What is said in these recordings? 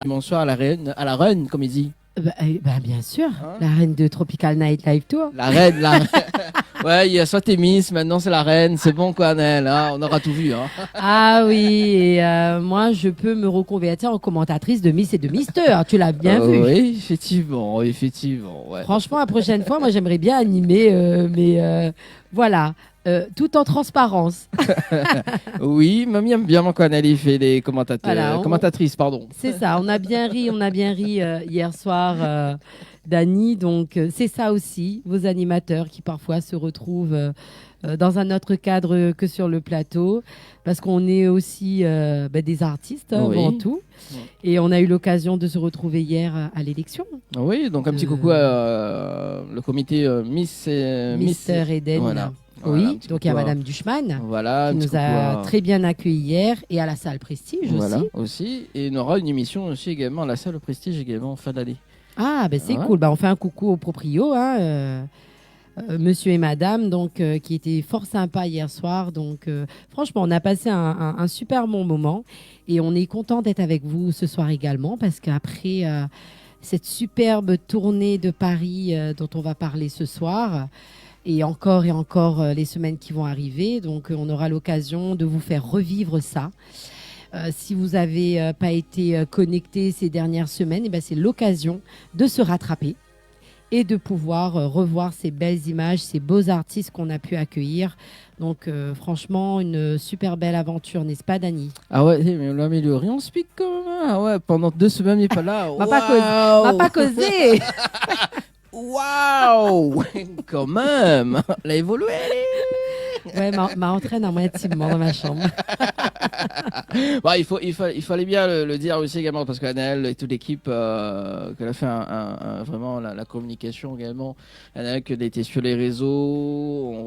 Bonsoir à la reine, comme il dit. Bien sûr, Hein, la reine de Tropical Night Live Tour. la reine, la reine. Ouais, il y a soit t'es Miss, maintenant c'est la reine. C'est bon, quoi, Nel. Hein, on aura tout vu. Hein. Ah oui, et moi je peux me reconvertir en commentatrice de Miss et de Mister, tu l'as bien vu. Oui, effectivement, effectivement. Ouais. Franchement, la prochaine fois, moi j'aimerais bien animer, mais voilà, tout en transparence. Oui, mamie aime bien quand elle fait les Voilà, commentatrices, pardon. c'est ça, on a bien ri hier soir, Dany. Donc c'est ça aussi, vos animateurs qui parfois se retrouvent dans un autre cadre que sur le plateau, parce qu'on est aussi des artistes Oui. avant tout. Oui. Et on a eu l'occasion de se retrouver hier à l'élection. Oui, donc un petit coucou à le comité Miss et Mister Eden. Voilà. Oui, Voilà, un petit donc il y a coucou à- Madame Duchman Voilà, un qui petit nous coucou a à- très bien accueillis hier, et à la salle Prestige Voilà, aussi. aussi. Et on aura une émission aussi également à la salle au Prestige également en fin d'année. Ah, ben c'est Ouais. cool. Ben, on fait un coucou au proprio, hein, monsieur et madame, donc, qui étaient fort sympas hier soir. Donc, franchement, on a passé un super bon moment, et on est content d'être avec vous ce soir également, parce qu'après cette superbe tournée de Paris dont on va parler ce soir, et encore les semaines qui vont arriver, donc on aura l'occasion de vous faire revivre ça. Si vous n'avez pas été connecté ces dernières semaines, eh ben, c'est l'occasion de se rattraper et de pouvoir revoir ces belles images, ces beaux artistes qu'on a pu accueillir. Donc franchement, une super belle aventure, n'est-ce pas, Dany? Ah ouais, mais on l'a amélioré, on se pique quand même. Ah ouais, pendant 2 semaines, il n'est pas là. On va pas causer. Waouh quand même. Elle a évolué. Ouais, m'a entraîne moi intimement dans ma chambre. Bah, il fallait bien le dire aussi également parce qu'Anaël et toute l'équipe qu'elle a fait vraiment la communication également. Anaël qu'elle était sur les réseaux,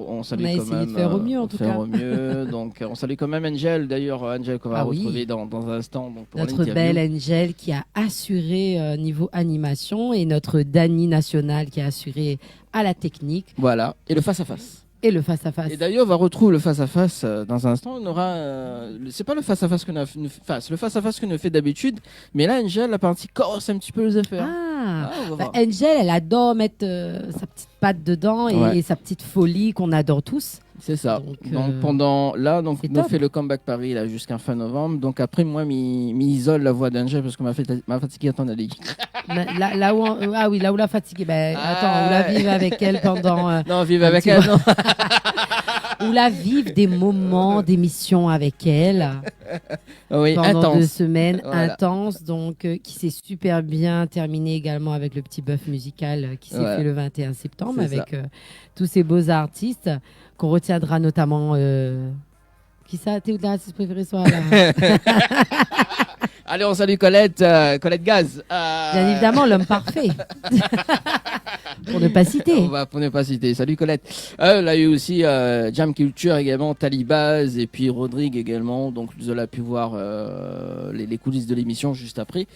on salue On a quand essayé même. de faire au mieux, en tout faire cas. au mieux. Donc on salue quand même Angel d'ailleurs, Angel qu'on va Ah oui. retrouver dans un instant. Donc, pour Notre l'interview. belle Angel qui a assuré niveau animation, et notre Dany national qui a assuré à la technique Voilà, et le face-à-face. et le face-à-face. Et d'ailleurs, on va retrouver le face-à-face dans un instant. On aura, c'est pas le face-à-face qu'on a, enfin, c'est le face-à-face qu'on a fait d'habitude, mais là, Angel, la partie corse un petit peu les affaires. Ah, On va bah, voir. Angel, elle adore mettre sa petite patte dedans, Ouais. et sa petite folie qu'on adore tous. C'est ça. Donc, Donc pendant là, donc c'est nous top. fait le comeback Paris là jusqu'à fin novembre. Donc après moi, m'isole la voix d'Angel parce qu'on m'a fatigué à ton avis. Là où ah oui, là où la fatiguée. Ben, Ah, attends, ou la ouais. vive avec elle pendant. Non, vive un avec petit elle. moment. Non. Ou la vive des moments d'émission avec elle. Oui, Pendant intense. 2 semaines Voilà. intenses, donc qui s'est super bien terminé également avec le petit bœuf musical qui s'est Ouais. fait le 21 septembre C'est avec tous ces beaux artistes qu'on retiendra notamment. Qui ça, t'es l'artiste préféré ce soir là? Allez, on salue Colette, Colette Gaz. Bien évidemment, l'homme parfait. Pour ne pas citer. On va pour ne pas citer. Salut Colette. Là, il y a eu aussi Jam Culture également, Talibaz et puis Rodrigue également. Donc, vous avez pu voir les coulisses de l'émission juste après.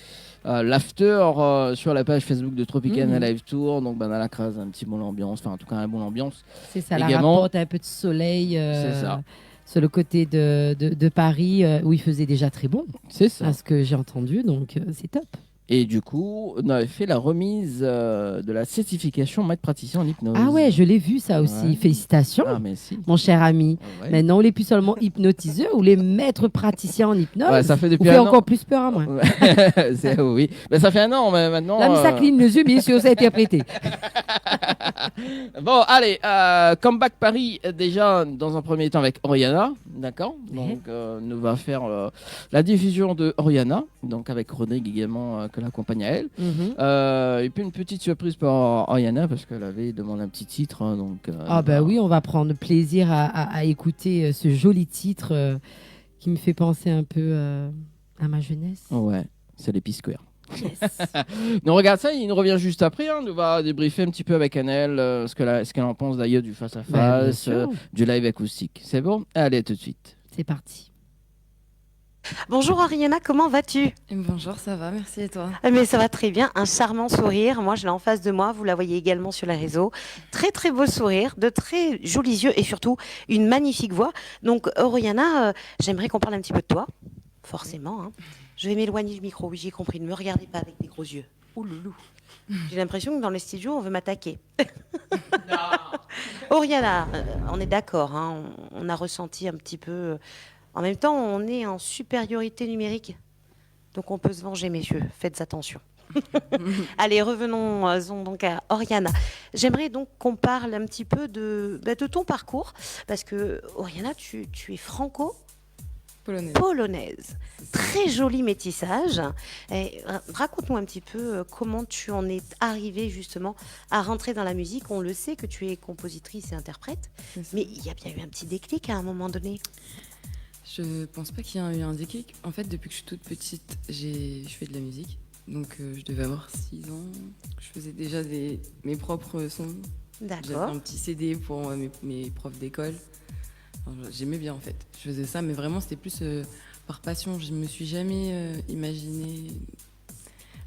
L'after sur la page Facebook de Tropicana Live Tour. Donc, dans la crase, un petit bon ambiance. Enfin, en tout cas, un bon ambiance. C'est ça, la Également. rapporte un peu de soleil C'est ça. sur le côté de Paris où il faisait déjà très bon, C'est ça. à ce que j'ai entendu, donc c'est top. Et du coup, on avait fait la remise de la certification maître praticien en hypnose. Ah ouais, je l'ai vu ça aussi. Ouais. Félicitations, Ah, merci. mon cher ami. Ouais. Maintenant, on n'est plus seulement hypnotiseur ou les maîtres praticiens en hypnose. Ouais, ça fait Vous depuis fait un an. encore plus peur à moi. Oui. Ben, ça fait un an, mais maintenant. Là, mais ça cligne les yeux, bien sûr, ça a été interprété. Bon, allez, Comeback Paris, déjà, dans un premier temps avec Oriana, d'accord. Donc, nous va faire la diffusion de Oriana, donc avec Rodrigue également, que l'accompagne à elle. Et puis une petite surprise pour Oriana, parce qu'elle avait demandé un petit titre. Hein, donc, Ah bah oui, on va prendre plaisir à écouter ce joli titre qui me fait penser un peu à ma jeunesse. Ouais, c'est les P-Square. Yes. On regarde ça, il nous revient juste après. Hein, on va débriefer un petit peu avec Annelle ce qu'elle en pense d'ailleurs du Bah, bien face-à-face, sûr. du live acoustique. C'est bon? Allez, tout de suite. C'est parti. Bonjour Ariana, comment vas-tu? Bonjour, ça va, merci et toi? Mais ça va très bien, un charmant sourire. Moi, je l'ai en face de moi, vous la voyez également sur les réseaux. Très très beau sourire, de très jolis yeux et surtout une magnifique voix. Donc Oriana, j'aimerais qu'on parle un petit peu de toi, forcément. Hein. Je vais m'éloigner du micro, oui, j'ai compris. Ne me regardez pas avec des gros yeux. Ouh loulou. J'ai l'impression que dans les studios, on veut m'attaquer. Oriana, on est d'accord, hein, on a ressenti un petit peu. En même temps, on est en supériorité numérique. Donc on peut se venger, messieurs. Faites attention. Allez, revenons donc à Oriana. J'aimerais donc qu'on parle un petit peu de ton parcours. Parce que, Oriana, tu es franco polonaise. Très joli métissage. Et, raconte-nous un petit peu comment tu en es arrivée justement à rentrer dans la musique. On le sait que tu es compositrice et interprète, mais il y a bien eu un petit déclic à un moment donné. Je pense pas qu'il y ait eu un déclic. En fait, depuis que je suis toute petite, je fais de la musique. Donc, je devais avoir 6 ans. Je faisais déjà mes propres sons. D'accord. J'avais un petit CD pour mes profs d'école. Enfin, j'aimais bien en fait. Je faisais ça, mais vraiment c'était plus par passion. Je me suis jamais imaginé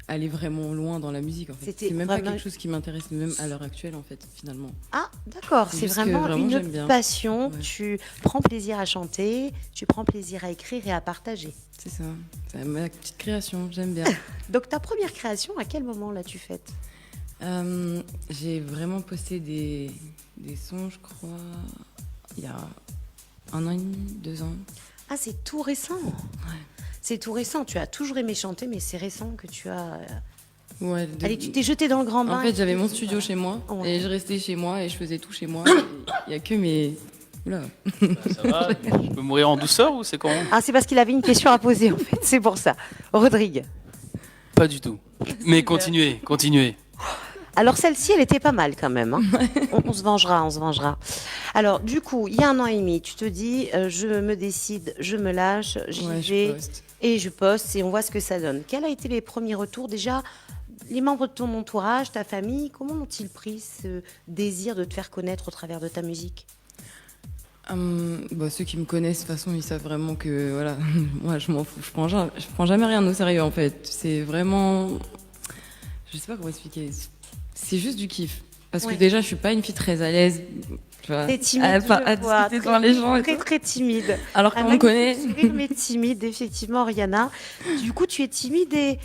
aller vraiment loin dans la musique. En fait. C'est même pas quelque chose qui m'intéresse même à l'heure actuelle en fait finalement. Ah d'accord, c'est vraiment une passion. Ouais. Tu prends plaisir à chanter, tu prends plaisir à écrire et à partager. C'est ça. C'est ma petite création. J'aime bien. Donc ta première création, à quel moment l'as-tu faite? J'ai vraiment posté des sons, je crois, il y a 1 an et demi, 2 ans. Ah, c'est tout récent. Ouais. C'est tout récent. Tu as toujours aimé chanter, mais c'est récent que tu as... Ouais. Allez, tu t'es jeté dans le grand bain. En fait, j'avais mon studio chez moi, et je restais chez moi, et je faisais tout chez moi. Il n'y a que mes... Oula. Ça va? Je peux mourir en douceur ou c'est comment? Ah, c'est parce qu'il avait une question à poser, en fait. C'est pour ça. Rodrigue. Pas du tout. Mais continuez. Alors celle-ci, elle était pas mal quand même. Hein. On se vengera. Alors du coup, il y a 1 an et demi, tu te dis, je me décide, je me lâche, j'y vais et je poste et on voit ce que ça donne. Quels ont été les premiers retours déjà? Les membres de ton entourage, ta famille, comment ont-ils pris ce désir de te faire connaître au travers de ta musique? Ceux qui me connaissent, de toute façon, ils savent vraiment que voilà, moi je m'en fous, je prends jamais rien au sérieux en fait. C'est vraiment, je sais pas comment expliquer. C'est juste du kiff. Parce que déjà, je suis pas une fille très à l'aise. T'es timide, à discuter devant les gens. Très timide. Alors qu'on me connaît. Mais timide, effectivement, Oriana. Du coup, tu es timide et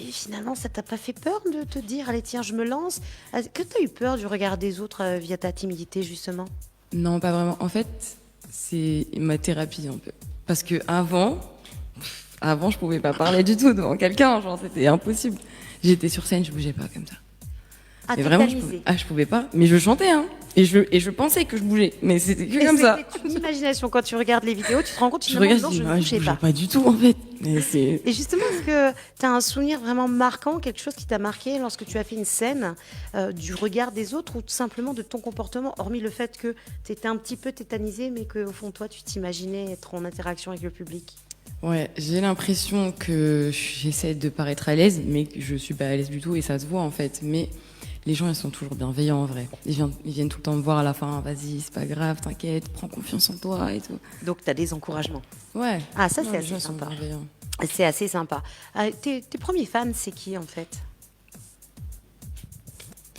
finalement, ça t'a pas fait peur de te dire, allez, tiens, je me lance? Que t'as eu peur du regard des autres via ta timidité, justement? Non, pas vraiment. En fait, c'est ma thérapie un peu. Parce que avant, je pouvais pas parler du tout devant quelqu'un. Genre, c'était impossible. J'étais sur scène, je bougeais pas comme ça. Ah, et vraiment, je pouvais pas. Mais je chantais, hein. Et je pensais que je bougeais. Mais c'était que comme ça. C'est une imagination. Quand tu regardes les vidéos, tu te rends compte que je ne bougeais pas du tout, en fait. Et justement, est-ce que tu as un souvenir vraiment marquant, quelque chose qui t'a marqué lorsque tu as fait une scène, du regard des autres ou tout simplement de ton comportement, hormis le fait que tu étais un petit peu tétanisé, mais qu'au fond, toi, tu t'imaginais être en interaction avec le public? Ouais, j'ai l'impression que j'essaie de paraître à l'aise, mais que je suis pas à l'aise du tout et ça se voit, en fait. Mais les gens, ils sont toujours bienveillants en vrai. Ils viennent tout le temps me voir à la fin. Vas-y, c'est pas grave, t'inquiète, prends confiance en toi et tout. Donc, t'as des encouragements. Ouais. Ah, ça, c'est assez sympa. C'est assez sympa. Tes premiers fans, c'est qui en fait?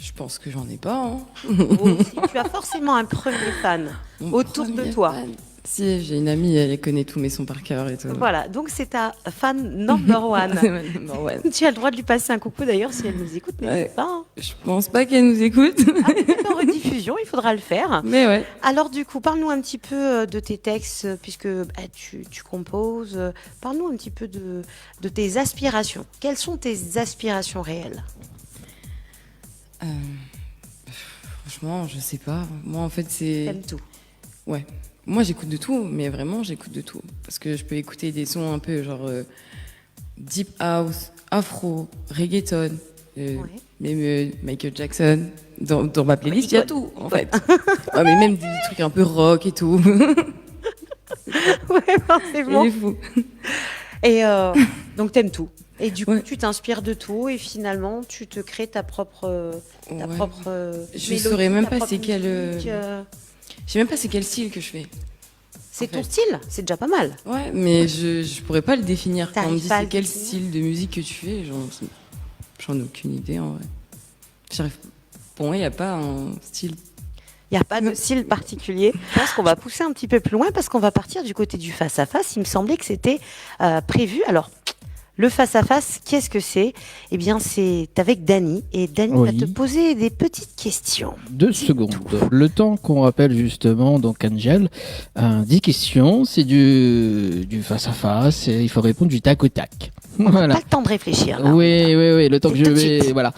Je pense que j'en ai pas. Hein. Aussi, tu as forcément un premier fan autour de toi. Fan. Si, j'ai une amie, elle connaît tous mes sons par cœur et tout. Voilà, donc c'est ta fan number one. Tu as le droit de lui passer un coucou d'ailleurs si elle nous écoute, n'hésite pas. Hein. Je pense pas qu'elle nous écoute. Peut-être en rediffusion, il faudra le faire. Mais ouais. Alors du coup, parle-nous un petit peu de tes textes, puisque tu composes. Parle-nous un petit peu de tes aspirations. Quelles sont tes aspirations réelles? Franchement, je sais pas. Moi, en fait, c'est... T'aimes tout? Ouais. Moi, j'écoute de tout, mais vraiment, j'écoute de tout. Parce que je peux écouter des sons un peu genre deep house, afro, reggaeton, même Michael Jackson. Dans ma playlist, il y a tout, en fait. Ouais, mais même des trucs un peu rock et tout. Ouais, forcément. Il est fou. Et donc, t'aimes tout. Et du coup, tu t'inspires de tout et finalement, tu te crées ta propre je saurais même pas c'est quel... Je sais même pas c'est quel style que je fais. C'est ton style, c'est déjà pas mal. Ouais, mais je pourrais pas le définir. Quand on me dit c'est quel style de musique que tu fais, j'en ai aucune idée en vrai. Pour moi, il n'y a pas un style. Il n'y a pas de style particulier. Je pense qu'on va pousser un petit peu plus loin parce qu'on va partir du côté du face-à-face. Il me semblait que c'était prévu. Alors, Le face-à-face, qu'est-ce que c'est? Eh bien, c'est avec Dany. Et Dany va Oui. te poser des petites questions. 2 secondes. Le temps qu'on rappelle justement, donc Angel, 10 questions, c'est du face-à-face, et il faut répondre du tac au tac. Voilà. Pas le temps de réfléchir. Là, Oui, le temps que je Tout de vais. suite. Voilà.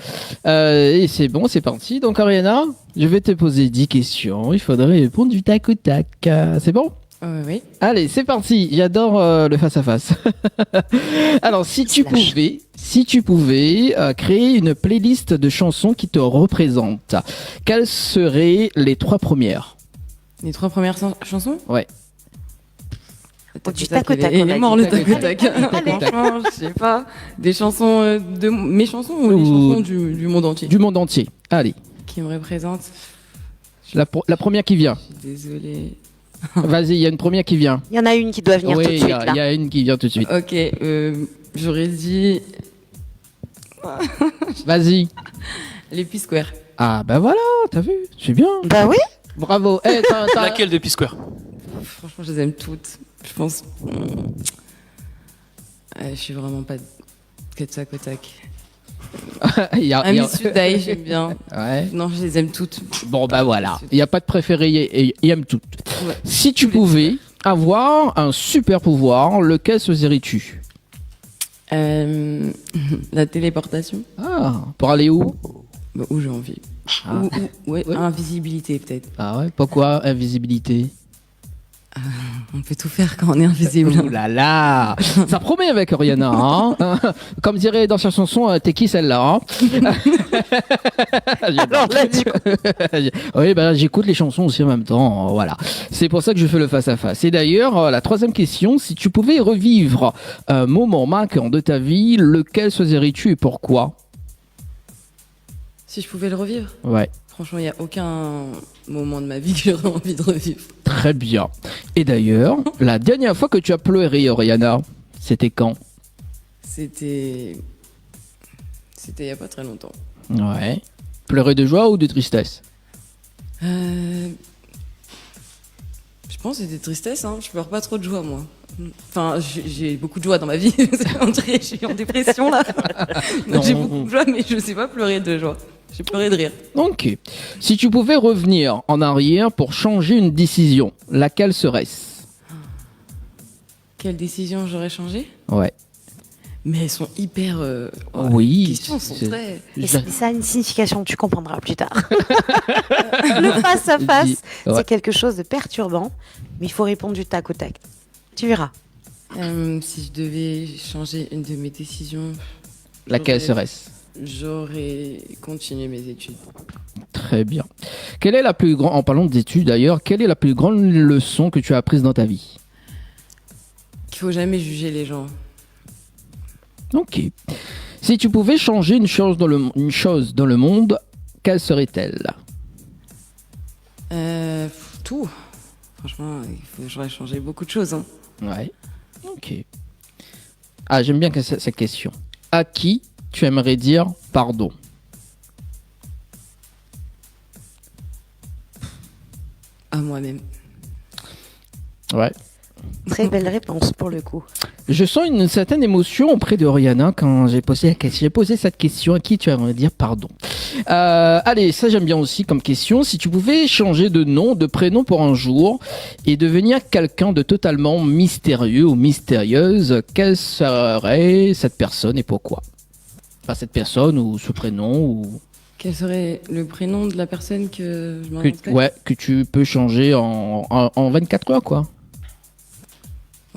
Et c'est bon, c'est parti. Donc, Ariana, je vais te poser 10 questions. Il faudrait répondre du tac au tac. C'est bon? Oui. Allez, c'est parti. J'adore le face-à-face. Alors, si tu pouvais créer une playlist de chansons qui te représentent, quelles seraient les 3 premières? Les 3 premières chansons? Ouais. Du tac au tac, Il on a est mort dit. le tac au tac. Allez. Franchement, je sais pas. Des chansons de mes chansons ou les Ou- chansons du monde entier Du monde entier. Allez, qui me représentent? la première qui vient. Je suis désolée. Vas-y, il y a une première qui vient. Il y en a une qui doit venir Oui, tout de il suite. y a Là. une qui vient tout de suite. Ok, j'aurais dit Vas-y. les P-Square. Ah, bah voilà, t'as vu, c'est bien. Bah oui. Bravo. Laquelle de P-Square? Franchement, je les aime toutes. Je pense. Je suis vraiment pas que de tac au tac. Il y a- il y a- Miss You Die, j'aime bien. Ouais. Non, je les aime toutes. Bon, bah voilà. Il n'y a pas de préféré, il aime tout. Ouais. Si tu pouvais avoir un super pouvoir, lequel choisirais-tu? La téléportation. Ah, pour aller où? Bah, où j'ai envie. Ah. Ouais, Ouais. invisibilité peut-être. Ah ouais, pourquoi invisibilité? On peut tout faire quand on est invisible. Ouh là là, ça promet avec Rihanna. Hein. Comme dirait dans sa chanson, t'es qui celle-là? Hein. Alors là, du coup. Oui, bah, j'écoute les chansons aussi en même temps. Voilà, c'est pour ça que je fais le face-à-face. Et d'ailleurs, la 3e question, si tu pouvais revivre un moment marquant de ta vie, lequel choisirais-tu et pourquoi? Si je pouvais le revivre. Ouais, Franchement, il n'y a aucun moment de ma vie que j'aurais envie de revivre. très bien. Et d'ailleurs, la dernière fois que tu as pleuré, Rihanna, c'était quand? C'était il n'y a pas très longtemps. Ouais. Pleurer de joie ou de tristesse? Je pense que c'était tristesse, hein. Je pleure pas trop de joie, moi. Enfin, j'ai beaucoup de joie dans ma vie. Je suis en dépression, là. Non. J'ai beaucoup de joie, mais je sais pas pleurer de joie. J'ai pleuré de rire. Ok. Si tu pouvais revenir en arrière pour changer une décision, laquelle serait-ce? Quelle décision j'aurais changé? Ouais. Mais elles sont hyper... Oui, Les questions sont c'est- très... Et ça a une signification, tu comprendras plus tard. Le face-à-face, Ouais. c'est quelque chose de perturbant, mais il faut répondre du tac au tac. Tu verras. Si je devais changer une de mes décisions... Laquelle j'aurais- serait-ce? J'aurais continué mes études. Très bien. Quelle est la plus grande, en parlant d'études d'ailleurs, quelle est la plus grande leçon que tu as apprise dans ta vie? Qu'il faut jamais juger les gens. Ok. Si tu pouvais changer une chose dans le monde, quelle serait-elle? Tout. Franchement, j'aurais changé beaucoup de choses. Hein. Ouais. Ok. Ah, j'aime bien cette question. À qui tu aimerais dire pardon? À moi-même. Ouais. Très belle réponse pour le coup. Je sens une certaine émotion auprès de Rihanna quand j'ai posé cette question. À qui tu aimerais dire pardon? Allez, ça j'aime bien aussi comme question. Si tu pouvais changer de nom, de prénom pour un jour et devenir quelqu'un de totalement mystérieux ou mystérieuse, quelle serait cette personne et pourquoi? Enfin, cette personne ou ce prénom ou Quel serait le prénom de la personne que je m'inventerais que tu peux changer en 24 heures quoi.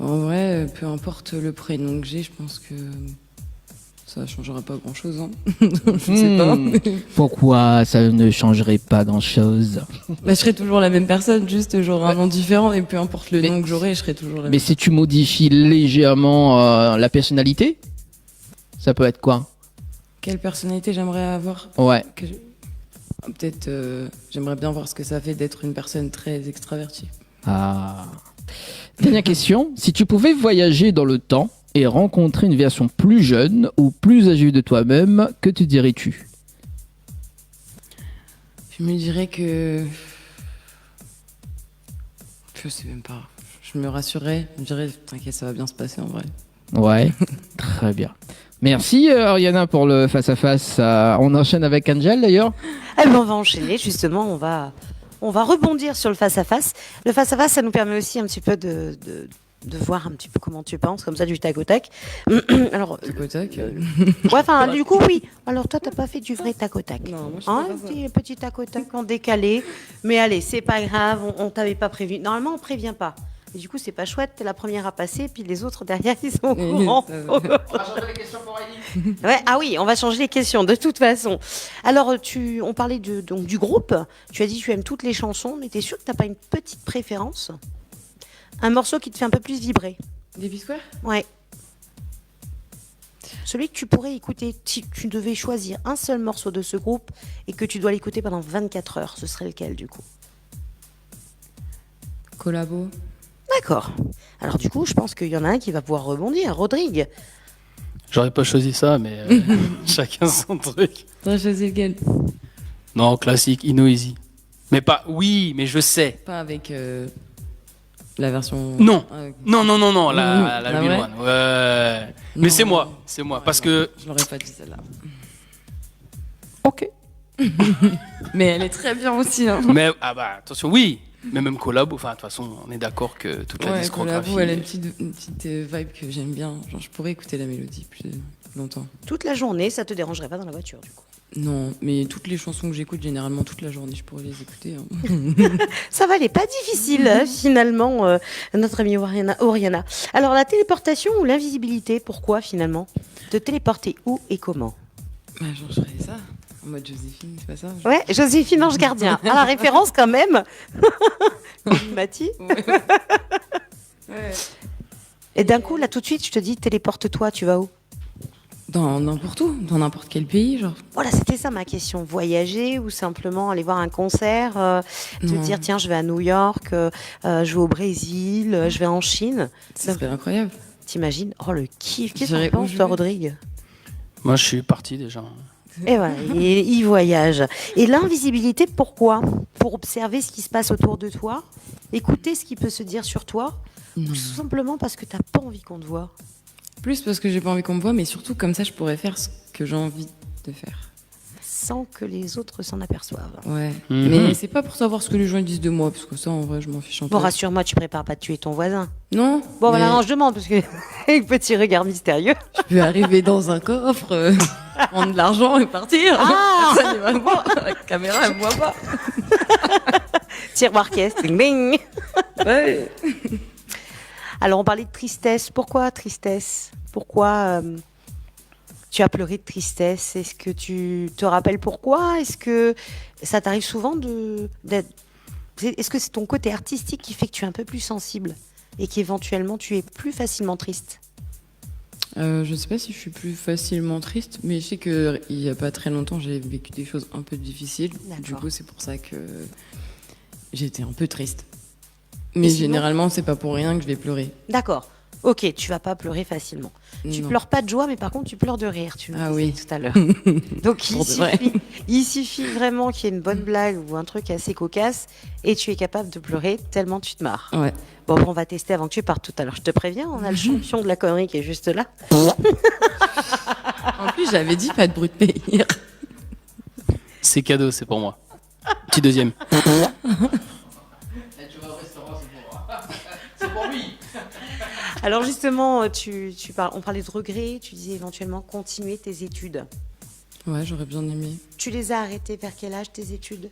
En vrai, peu importe le prénom que j'ai, je pense que ça changera pas grand-chose. Hein. Je sais pas. Mais... Pourquoi ça ne changerait pas grand-chose? Bah, je serai toujours la même personne, juste j'aurai un nom différent et peu importe le Mais- nom que j'aurai, je serai toujours la Mais même. si tu modifies légèrement la personnalité, ça peut être quoi? Quelle personnalité j'aimerais avoir Ouais. Peut-être, j'aimerais bien voir ce que ça fait d'être une personne très extravertie. Ah. Dernière question. Si tu pouvais voyager dans le temps et rencontrer une version plus jeune ou plus âgée de toi-même, que te dirais-tu? Je me dirais que... Je sais même pas. Je me rassurerais. Je me dirais, t'inquiète, ça va bien se passer en vrai. Ouais, très bien. Merci Ariana pour le face-à-face. On enchaîne avec Angel d'ailleurs. Eh ben, on va enchaîner, justement, on va rebondir sur le face-à-face. Le face-à-face, ça nous permet aussi un petit peu de voir un petit peu comment tu penses, comme ça, du tac au tac. Alors, Tac au tac. ouais, enfin, du coup, oui. Alors, toi, t'as pas fait du vrai tac au tac. Non, moi, je Hein, fais pas ça. petit tac au tac en décalé. Mais allez, c'est pas grave, on t'avait pas prévu. Normalement, on prévient pas. Et du coup, c'est pas chouette, t'es la première à passer, puis les autres derrière, ils sont au courant. Ouais, ah oui, on va changer les questions, de toute façon. Alors, on parlait donc, du groupe. Tu as dit que tu aimes toutes les chansons, mais t'es sûr que t'as pas une petite préférence? Un morceau qui te fait un peu plus vibrer? Des P-Square? Ouais. Celui que tu pourrais écouter, si tu devais choisir un seul morceau de ce groupe et que tu dois l'écouter pendant 24 heures, ce serait lequel du coup? Collabo. D'accord. Alors du coup, je pense qu'il y en a un qui va pouvoir rebondir. Rodrigue. J'aurais pas choisi ça, mais chacun son truc. T'as choisi lequel? Non, classique, Inoeasy. Mais pas, oui, mais je sais. Pas avec la version. Non. Ah, ok. Non, La la vraie? Real One. Ouais. Mais Non. c'est moi, Ouais, parce non, que. Je l'aurais pas dit celle-là. Ok. Mais elle est très bien aussi. Hein. Mais, ah bah, attention, oui. Mais même collab, enfin, de toute façon, on est d'accord que toute la Ouais, discographie. Collabo, elle a une petite vibe que j'aime bien. Genre, je pourrais écouter la mélodie plus longtemps. Toute la journée, ça te dérangerait pas dans la voiture du coup? Non, mais toutes les chansons que j'écoute, généralement toute la journée, je pourrais les écouter. Hein. Ça va, elle est pas difficile finalement, notre amie Oriana. Alors la téléportation ou l'invisibilité, pourquoi finalement? Te téléporter où et comment? Bah, genre, je ferais ça. En mode Joséphine, c'est pas ça? Ouais, Joséphine Ange Gardien. À la référence quand même. Mati. Ouais. Et d'un coup, là tout de suite, je te dis, téléporte-toi, tu vas où? Dans n'importe où, dans n'importe quel pays, genre. Voilà, c'était ça ma question. Voyager ou simplement aller voir un concert, te Non. dire, tiens, je vais à New York, je vais au Brésil, je vais en Chine. Ça serait incroyable. T'imagines? Oh, le kiff. Qu'est-ce que J'irais tu où penses, je toi, veux. Rodrigue? Moi, je suis parti déjà. Et voilà, il voyage. Et l'invisibilité, pourquoi? Pour observer ce qui se passe autour de toi, écouter ce qui peut se dire sur toi, ou Non. tout simplement parce que t'as pas envie qu'on te voit? Plus parce que j'ai pas envie qu'on me voit, mais surtout comme ça, je pourrais faire ce que j'ai envie de faire. Sans que les autres s'en aperçoivent. Ouais. Mhm. Mais c'est pas pour savoir ce que les gens disent de moi, parce que ça, en vrai, je m'en fiche un peu. Bon, rassure-moi, tu prépares pas de tuer ton voisin. Non. Bon, mais voilà, non, je demande, parce que, avec petit regard mystérieux. je peux arriver dans un coffre, prendre de l'argent et partir. Ah Personne ne va me voir. La caméra, elle me voit pas. Tiroir caisse, bing bing. Ouais. Alors, on parlait de tristesse. Pourquoi tristesse? Pourquoi tu as pleuré de tristesse? Est-ce que tu te rappelles pourquoi? Est-ce que ça t'arrive souvent Est-ce que c'est ton côté artistique qui fait que tu es un peu plus sensible et qu'éventuellement tu es plus facilement triste? Je sais pas si je suis plus facilement triste, mais je sais qu'il y a pas très longtemps, j'ai vécu des choses un peu difficiles. D'accord. Du coup, c'est pour ça que j'étais un peu triste. Mais sinon généralement, c'est pas pour rien que je vais pleurer. D'accord. Ok, tu vas pas pleurer facilement. Tu Non. pleures pas de joie, mais par contre, tu pleures de rire. Tu me Ah disais oui. tout à l'heure. Donc, Pour de vrai. il suffit vraiment qu'il y ait une bonne blague ou un truc assez cocasse et tu es capable de pleurer tellement tu te marres. Ouais. Bon, on va tester avant que tu partes tout à l'heure. Je te préviens, on a le champion de la connerie qui est juste là. En plus, j'avais dit pas de bruit de hier. C'est cadeau, c'est pour moi. Petit deuxième. Alors justement, on parlait de regrets, tu disais éventuellement continuer tes études. Ouais, j'aurais bien aimé. Tu les as arrêtées vers quel âge tes études?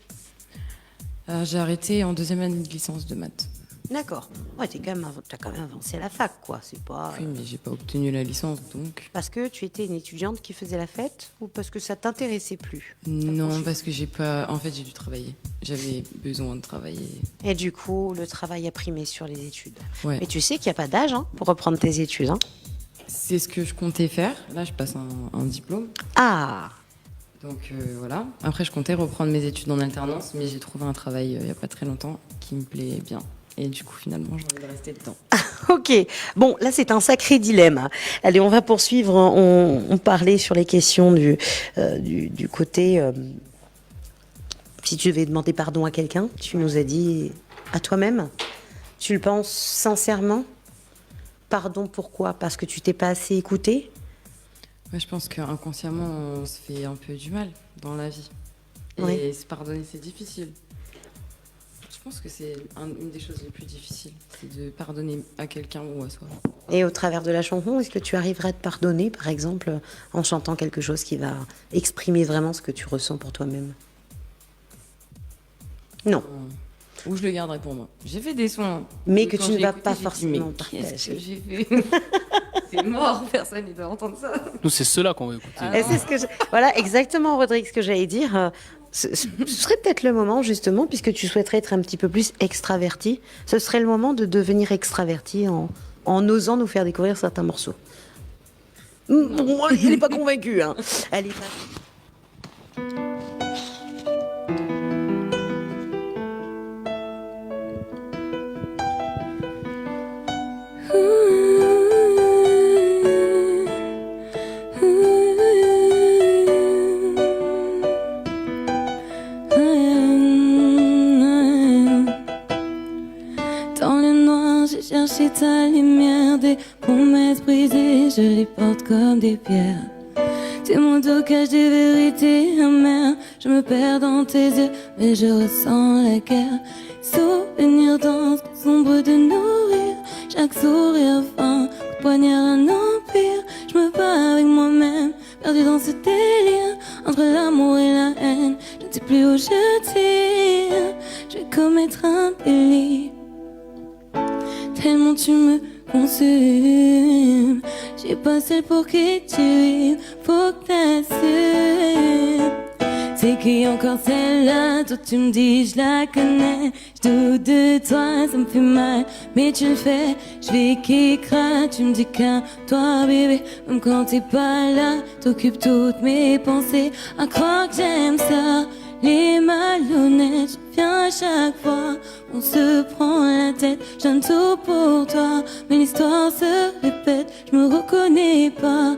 J'ai arrêté en deuxième année de licence de maths. D'accord. Ouais, t'as quand même avancé à la fac, quoi. C'est pas Oui, mais j'ai pas obtenu la licence, donc. parce que tu étais une étudiante qui faisait la fête ou parce que ça t'intéressait plus? Non, parce que j'ai pas. En fait, j'ai dû travailler. J'avais besoin de travailler. Et du coup, le travail a primé sur les études. Ouais. Mais tu sais qu'il n'y a pas d'âge pour reprendre tes études. Hein. C'est ce que je comptais faire. Là, je passe un diplôme. Ah, Donc voilà. Après, je comptais reprendre mes études en alternance, mais j'ai trouvé un travail il n'y a pas très longtemps qui me plaît bien. Et du coup, finalement, j'ai envie de rester dedans. ok. Bon, là, c'est un sacré dilemme. Allez, on va poursuivre. On parlait sur les questions du côté... si tu devais demander pardon à quelqu'un, tu nous as dit à toi-même. Tu le penses sincèrement? pardon, pourquoi? Parce que tu t'es pas assez écouté? Ouais, je pense qu'inconsciemment, on se fait un peu du mal dans la vie. Et Oui. se pardonner, c'est difficile. Je pense que c'est une des choses les plus difficiles, c'est de pardonner à quelqu'un ou à soi. Et au travers de la chanson, est-ce que tu arriverais à te pardonner, par exemple, en chantant quelque chose qui va exprimer vraiment ce que tu ressens pour toi-même? Non. Ou je le garderai pour moi. J'ai fait des sons. Mais que quand tu ne j'ai vas écouté, pas j'ai dit, forcément mais qu'est-ce que partager. j'ai fait? C'est mort, personne ne doit entendre ça. Nous, c'est ceux-là qu'on va écouter. Et c'est ce que voilà, exactement, Rodrigue, ce que j'allais dire. Ce serait peut-être le moment, justement, puisque tu souhaiterais être un petit peu plus extraverti, ce serait le moment de devenir extraverti en osant nous faire découvrir certains morceaux. Moi, elle n'est pas convaincue. Hein. Elle est pas... Dans le noir, j'ai cherché ta lumière, des promesses brisées, je les porte comme des pierres. Tes mots d'eau cachent des vérités amères, je me perds dans tes yeux, mais je ressens la guerre. Souvenirs denses, sombres de nourrir, chaque sourire fin, coup de poignard un empire. Je me bats avec moi-même, perdu dans ce délire, entre l'amour et la haine, je ne sais plus où je tire. Je vais commettre un délit. Tellement tu me consumes, j'ai pas celle pour qui tu vives, faut que t'assumes. C'est qui encore celle-là, toi tu me dis je la connais, je doute de toi, ça me fait mal, mais tu le fais, je vais qui craint, tu me dis qu'un toi bébé, même quand t'es pas là, t'occupes toutes mes pensées, à croire que j'aime ça. Les malhonnêtes, je viens à chaque fois, on se prend la tête, je donne tout pour toi, mais l'histoire se répète, je me reconnais pas.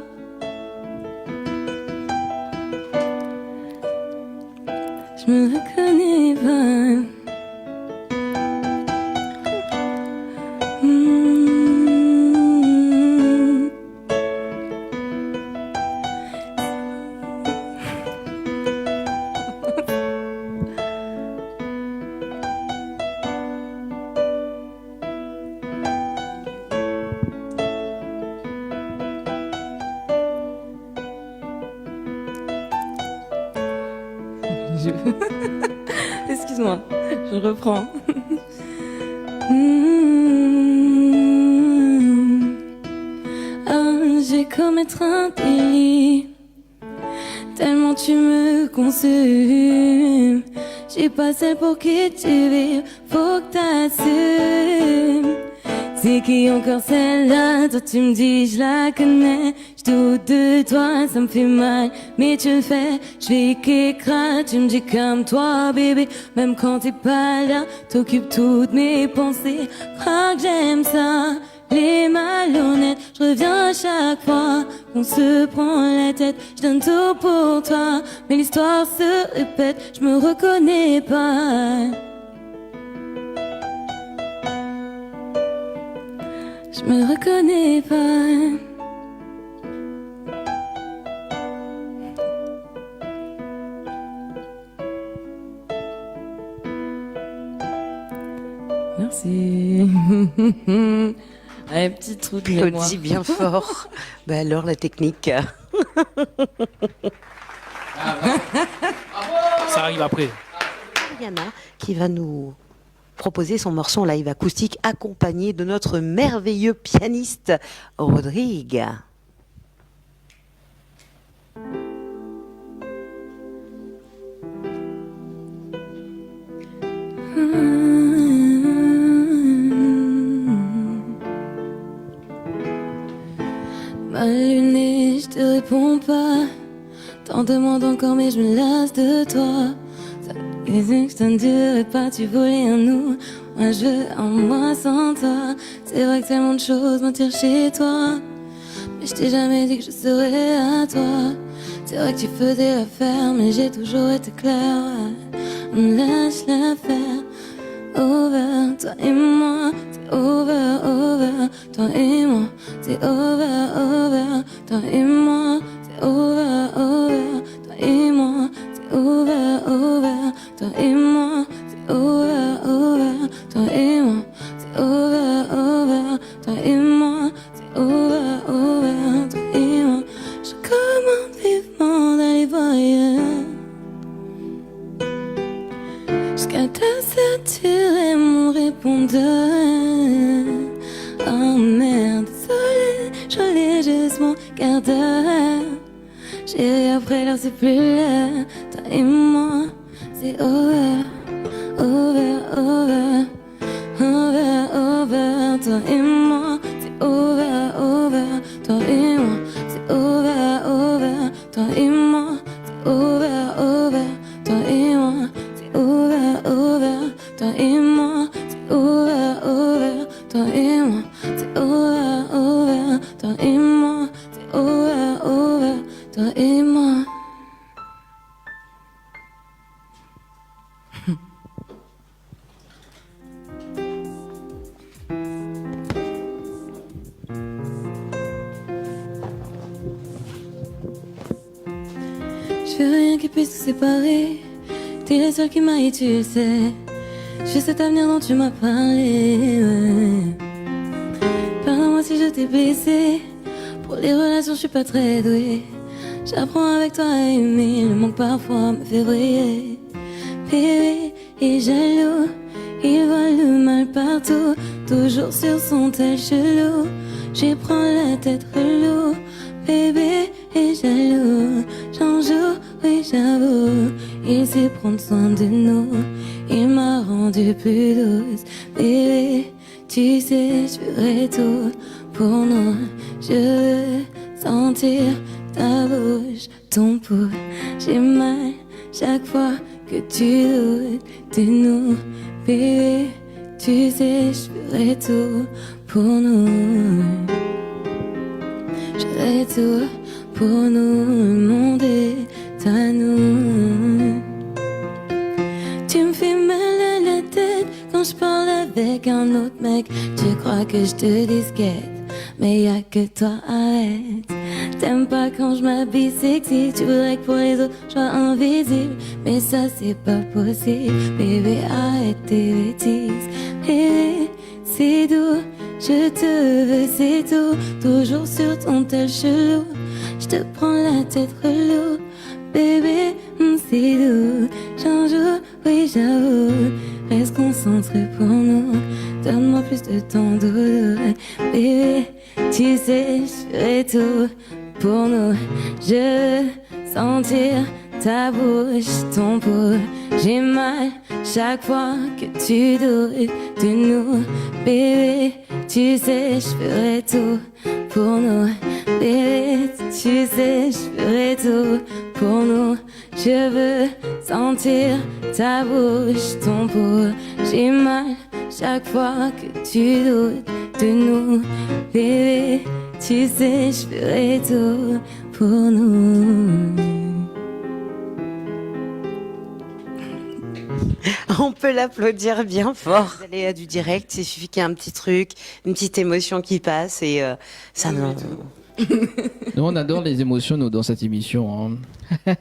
Je me reconnais pas. Excuse-moi, je reprends. Je vais commettre un délit, tellement tu me consumes. J'ai pas celle pour qui tu vis, faut que t'assumes. C'est qui encore celle-là, toi tu me dis je la connais, je doute de toi, ça me fait mal, mais tu le fais, je vais qu'écraser, tu me dis comme toi bébé, même quand t'es pas là, t'occupes toutes mes pensées, crois que j'aime ça. Les malhonnêtes, je reviens à chaque fois, on se prend la tête, je donne tout pour toi, mais l'histoire se répète, je me reconnais pas. Je me reconnais pas. Merci. Un petit trou de mémoire. Applaudis bien fort. Bah alors, la technique. Ça arrive après. Yana qui va nous proposer son morceau en live acoustique accompagné de notre merveilleux pianiste Rodrigue. Mal luné, je te réponds pas. T'en demandes encore, mais je me lasse de toi. Ça me disait que je t'en dirais pas, tu voulais un nous. Moi je veux un moi sans toi. C'est vrai que tellement de choses m'attirent chez toi, mais je t'ai jamais dit que je serais à toi. C'est vrai que tu faisais l'affaire, mais j'ai toujours été claire. On me lâche l'affaire. Over, toi et moi, c'est c'est over, over. Toi et moi, c'est over, over. Toi et moi, c'est over, over. Toi et moi, c'est over, over. Toi et moi, c'est over, over. Toi et moi, c'est over, over. Toi et moi, c'est over, over. Toi et moi, je commande vivement d'aller voir ailleurs. Jusqu'à te saturer mon répondeur. Oh merde, désolé, je l'ai juste mon quart d'heure. Chérie, après l'heure, c'est plus l'heure. Toi et moi, c'est over, over, over. Over, over, toi et moi, c'est over, over. Toi et moi, c'est over, over. Toi et moi, c'est over, over. Toi et moi, c'est over, over. Toi et moi, c'est over, over. Toi et moi, c'est over, over. Toi et moi, c'est over, over. Toi et moi. Je veux rien qui puisse nous séparer. T'es le seul qui m'a et tu le sais. Je veux cet avenir dont tu m'as parlé, ouais. Pardonne-moi si je t'ai blessé. Pour les relations je suis pas très douée. J'apprends avec toi à aimer. Le manque parfois me fait briller. Bébé est jaloux. Il voit le mal partout. Toujours sur son tel chelou. J'y prends la tête relou. Bébé est jaloux. J'en joue, oui j'avoue. Il sait prendre soin de nous. Il m'a rendu plus douce. Bébé, tu sais, je ferai tout pour nous. Je veux sentir ta bouche, ton pouls. J'ai mal chaque fois que tu doutes de nous. Bébé, tu sais, je ferai tout pour nous. Je ferai tout pour nous, le monde est à nous. Tu me fais mal à la tête quand je parle avec un autre mec. Tu crois que je te disquette, mais y'a que toi, arrête. T'aimes pas quand je m'habille sexy. Tu voudrais que pour les autres je sois invisible, mais ça c'est pas possible. Bébé, arrête tes bêtises. Bébé, c'est doux, je te veux, c'est tout. Toujours sur ton tel chelou. Je te prends la tête relou. Bébé, c'est doux. J'en joue, oui j'avoue. Reste concentré pour nous. Donne-moi plus de temps, doudou. Bébé, tu sais, je ferai tout pour nous. Je veux sentir ta bouche, ton pouls. J'ai mal chaque fois que tu doutes de nous. Bébé, tu sais, je ferai tout pour nous. Bébé, tu sais, je ferai tout pour nous. Je veux sentir ta bouche, ton pouls. J'ai mal chaque fois que tu doutes de nous. Bébé, tu sais, je ferai tout pour nous. On peut l'applaudir bien fort. Vous allez à du direct, il suffit qu'il y ait un petit truc, une petite émotion qui passe et ça nous... Nous, on adore les émotions nous, dans cette émission. Hein.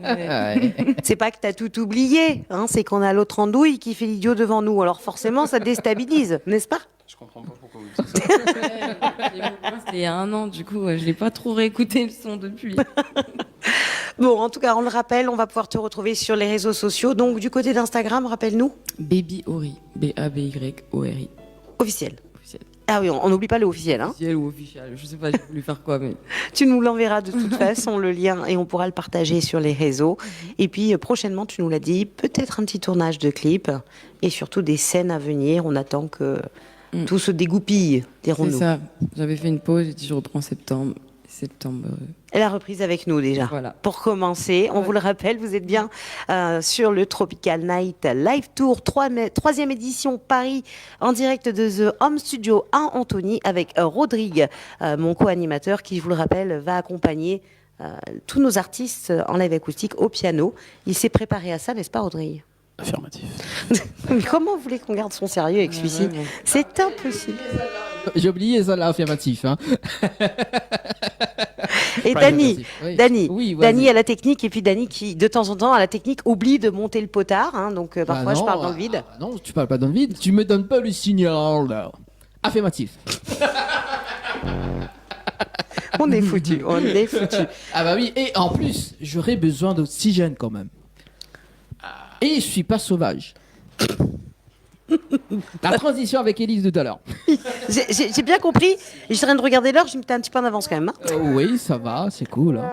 Ouais. C'est pas que t'as tout oublié, hein, c'est qu'on a l'autre andouille qui fait l'idiot devant nous. Alors forcément, ça déstabilise, n'est-ce pas? Je comprends pas pourquoi vous dites ça. C'était il y a un an, du coup, je l'ai pas trop réécouté le son depuis. Bon, en tout cas, on le rappelle, on va pouvoir te retrouver sur les réseaux sociaux. Donc, du côté d'Instagram, rappelle-nous. Baby Ori, B-A-B-Y-O-R-I. Officiel. Officiel. Ah oui, on n'oublie pas le officiel. Hein. Officiel ou officiel, je sais pas, j'ai voulu faire quoi, mais... Tu nous l'enverras de toute façon, le lien, et on pourra le partager sur les réseaux. Et puis, prochainement, tu nous l'as dit, peut-être un petit tournage de clip et surtout des scènes à venir. On attend que tout se dégoupille, dirons-nous. C'est ça, j'avais fait une pause, j'ai dit je reprends septembre. Elle a reprise avec nous déjà. Voilà. Pour commencer, on vous le rappelle, vous êtes bien sur le Tropical Night Live Tour, 3e édition Paris, en direct de The Home Studio à Antony avec Rodrigue, mon co-animateur, qui, je vous le rappelle, va accompagner tous nos artistes en live acoustique au piano. Il s'est préparé à ça, n'est-ce pas, Rodrigue ? Affirmatif. Mais comment vous voulez qu'on garde son sérieux avec celui-ci? C'est impossible. J'ai oublié ça là, affirmatif. Hein. Et Pas Dani, affirmatif, oui. Dani, Oui, vas-y. Dani a la technique, et puis Dani qui, de temps en temps, a la technique, oublie de monter le potard. Hein, donc parfois, Ah je non, parle dans le vide. ah non, tu parles pas dans le vide. Tu me donnes pas le signal. Là. Affirmatif. On est foutu, on est foutu. Ah bah oui, et en plus, j'aurais besoin d'oxygène quand même. Et je suis pas sauvage. La transition avec Élise de tout à l'heure. J'ai bien compris. Je suis en train de regarder l'heure, je me un petit peu en avance quand même. Hein. Oui, ça va, c'est cool. Hein.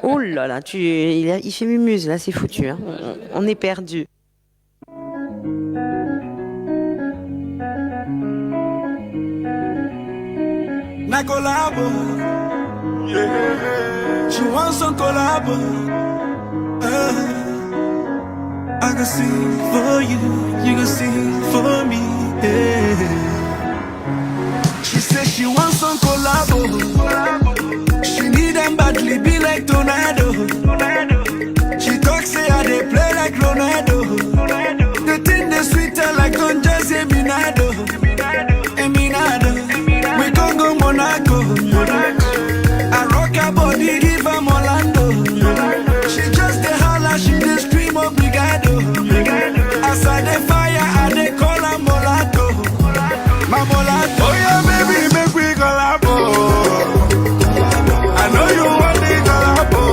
Oh là là, il fait mumuse, là, c'est foutu. Hein. On est perdu. Na collabo, yeah. She wants some collabo. I can sing for you, you can sing for me. Yeah. She says she wants some collabo. She need them badly, be like tornado. She talks say I they play like Ronaldo. The thing they sweeter like Don Jose Minado. Eminado. We gon' go Monaco. I rock her body, give her Orlando. She just the holla, she the scream obrigado. As I the fire, I the call her Molato. My Molato. Oh yeah, baby, make we collabo. I know you want the collabo.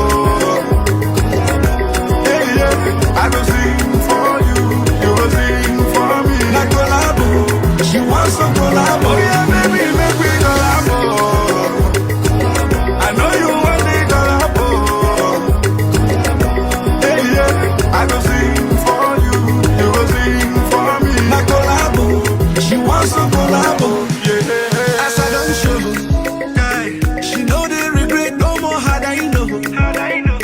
Yeah, yeah. I go sing for you, you go sing for me. Na collabo, she wants some collabo. Oh yeah, baby, make we collabo. I know you want the collabo. Yeah, yeah. I go sing for you, you go sing for me. Na collabo, she wants some collabo. Yeah, as I don't show, guy, she know the regret no more. How I know,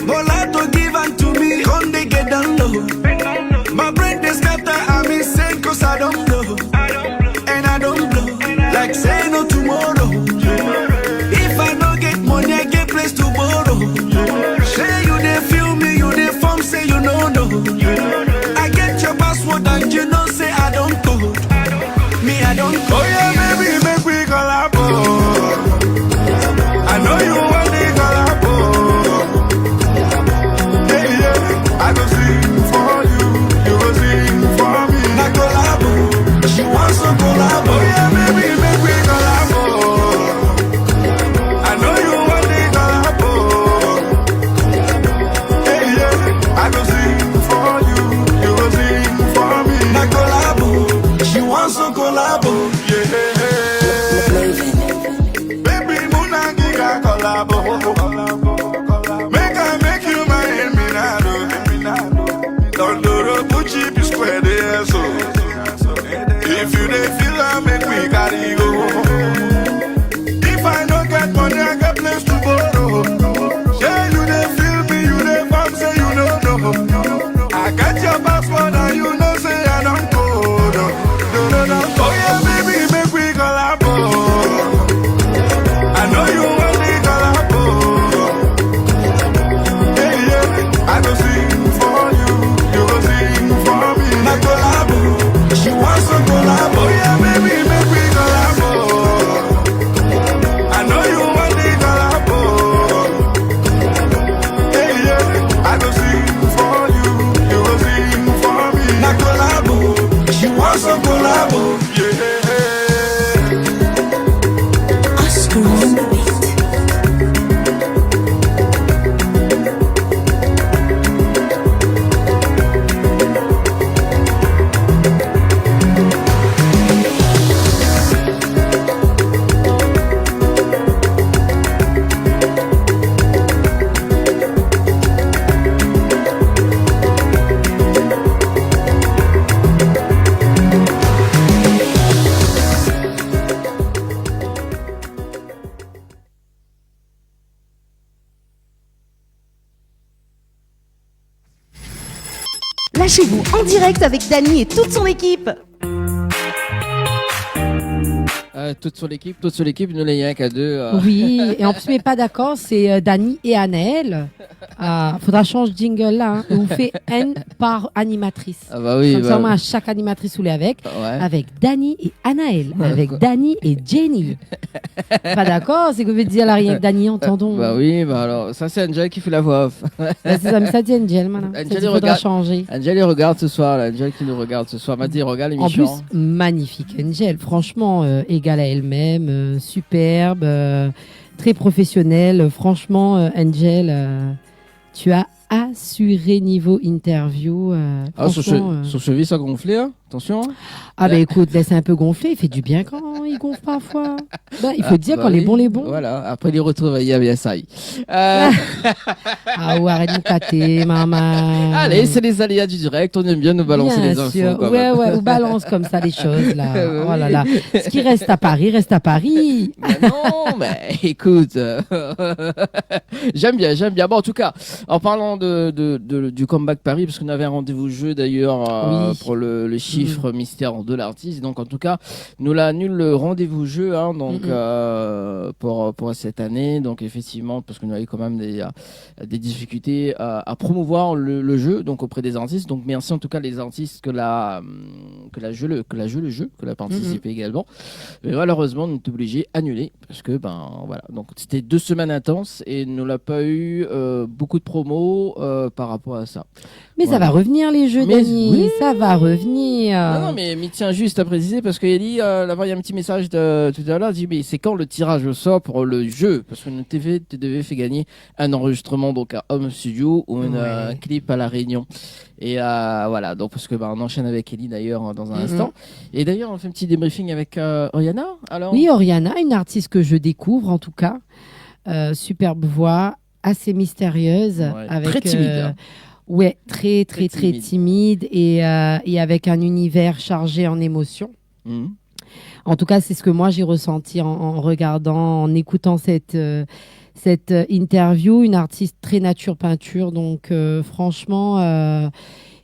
Molato give unto me, come they get down low. My brain they scatter, I'm insane 'cause I don't know. And I don't blow, like say no tomorrow. If I don't get money, I get place to borrow. Say you they feel me, you they form, say you know no. I get your password and you know say I don't code. Me I don't code. Oh yeah, baby, make we collabo. I know you want the collabo. Yeah, yeah, I go sing for you, you go sing for me. Na collabo, she wants some collabo. Oh yeah, baby, make we collabo. I know you want the collabo. Yeah, yeah, I go sing for you, you go sing for me. Na collabo, she wants some collabo. Yeah, baby, Munangiga collabo. Make you my Eminado. Dondoro Gucci be square there, so if you dey feel I make we carry go. If I don't get money, I get place to borrow. Yeah, you dey feel me, you dey farm, say you don't know. I get your passport and you know say I don't go. No. Oh yeah, baby, make we collabo. I know you want the collabo. Yeah, yeah, I go sing for you, you go sing for me. Na collabo, she wants some collabo. Oh yeah, baby, make we collabo. I know you want the collabo. Yeah, yeah, I go sing for you, you go sing for me. Na collabo, she wants some collabo. Yeah. Oscar on the beat. Lâchez-vous en direct avec Dani et toute son équipe. Toute sur l'équipe, nous les rien qu'à deux. Oui, et en plus, mais pas d'accord, c'est Dani et Anaël. Faudra changer de jingle là. Hein. On fait N par animatrice. Ah bah oui. Comme ça, moi, à chaque animatrice, vous l'avez avec Dani et Anaël, avec Dani et Jenny. Pas d'accord, c'est que vous dire là rien que Dani, entendons. Bah oui, bah alors, ça c'est Angel qui fait la voix off. Bah, c'est ça, mais ça dit Angel, maintenant. Angel, il faudra changer. Angel, il regarde ce soir, là. Angel qui nous regarde ce soir. Mathilde, regarde En l'émission. plus, magnifique Angel, franchement, égale à elle-même, superbe, très professionnelle. Franchement, Angel, tu as assuré niveau interview. Son cheville, ça gonflé, hein. Attention. Ah bah écoute, laisse un peu gonfler, il fait du bien quand il gonfle parfois. Bah, il faut dire quand les bons, les bons. Voilà, après les retrouve, il y a bien ça. Ah ouais, arrête de nous cater, maman. Allez, c'est les aléas du direct, on aime bien nous balancer bien les infos. sûr. Ouais, on balance comme ça les choses là. Oh là là. Ce qui reste à Paris, reste à Paris. Mais non, mais écoute, j'aime bien. Bon, en tout cas, en parlant du comeback Paris, parce qu'on avait un rendez-vous jeu d'ailleurs pour le chiffre mystère de l'artiste. Donc en tout cas, nous l'annule le rendez-vous jeu donc pour cette année. Donc effectivement, parce que nous avons quand même des difficultés à promouvoir le jeu donc auprès des artistes. Donc merci en tout cas les artistes que la jeu a participé également. Mais malheureusement, on est obligé d'annuler parce que voilà. Donc c'était 2 semaines intenses et nous l'a pas eu beaucoup de promos par rapport à ça. Mais voilà. Ça va revenir les jeux, Dani. Oui. Ça va revenir. Non, mais il tient juste à préciser parce qu'il dit là-bas il y a un petit message de tout à l'heure. Il dit mais c'est quand le tirage au sort pour le jeu parce que notre TDV fait gagner un enregistrement donc à Home Studio ou un clip à La Réunion. Et voilà, donc parce que on enchaîne avec Ellie d'ailleurs dans un instant. Et d'ailleurs on fait un petit débriefing avec Oriana. Alors oui, Oriana, une artiste que je découvre en tout cas, superbe voix, assez mystérieuse, avec très timide. Ouais, très timide et avec un univers chargé en émotions. En tout cas, c'est ce que moi j'ai ressenti en regardant, en écoutant cette interview. Une artiste très nature peinture, donc franchement,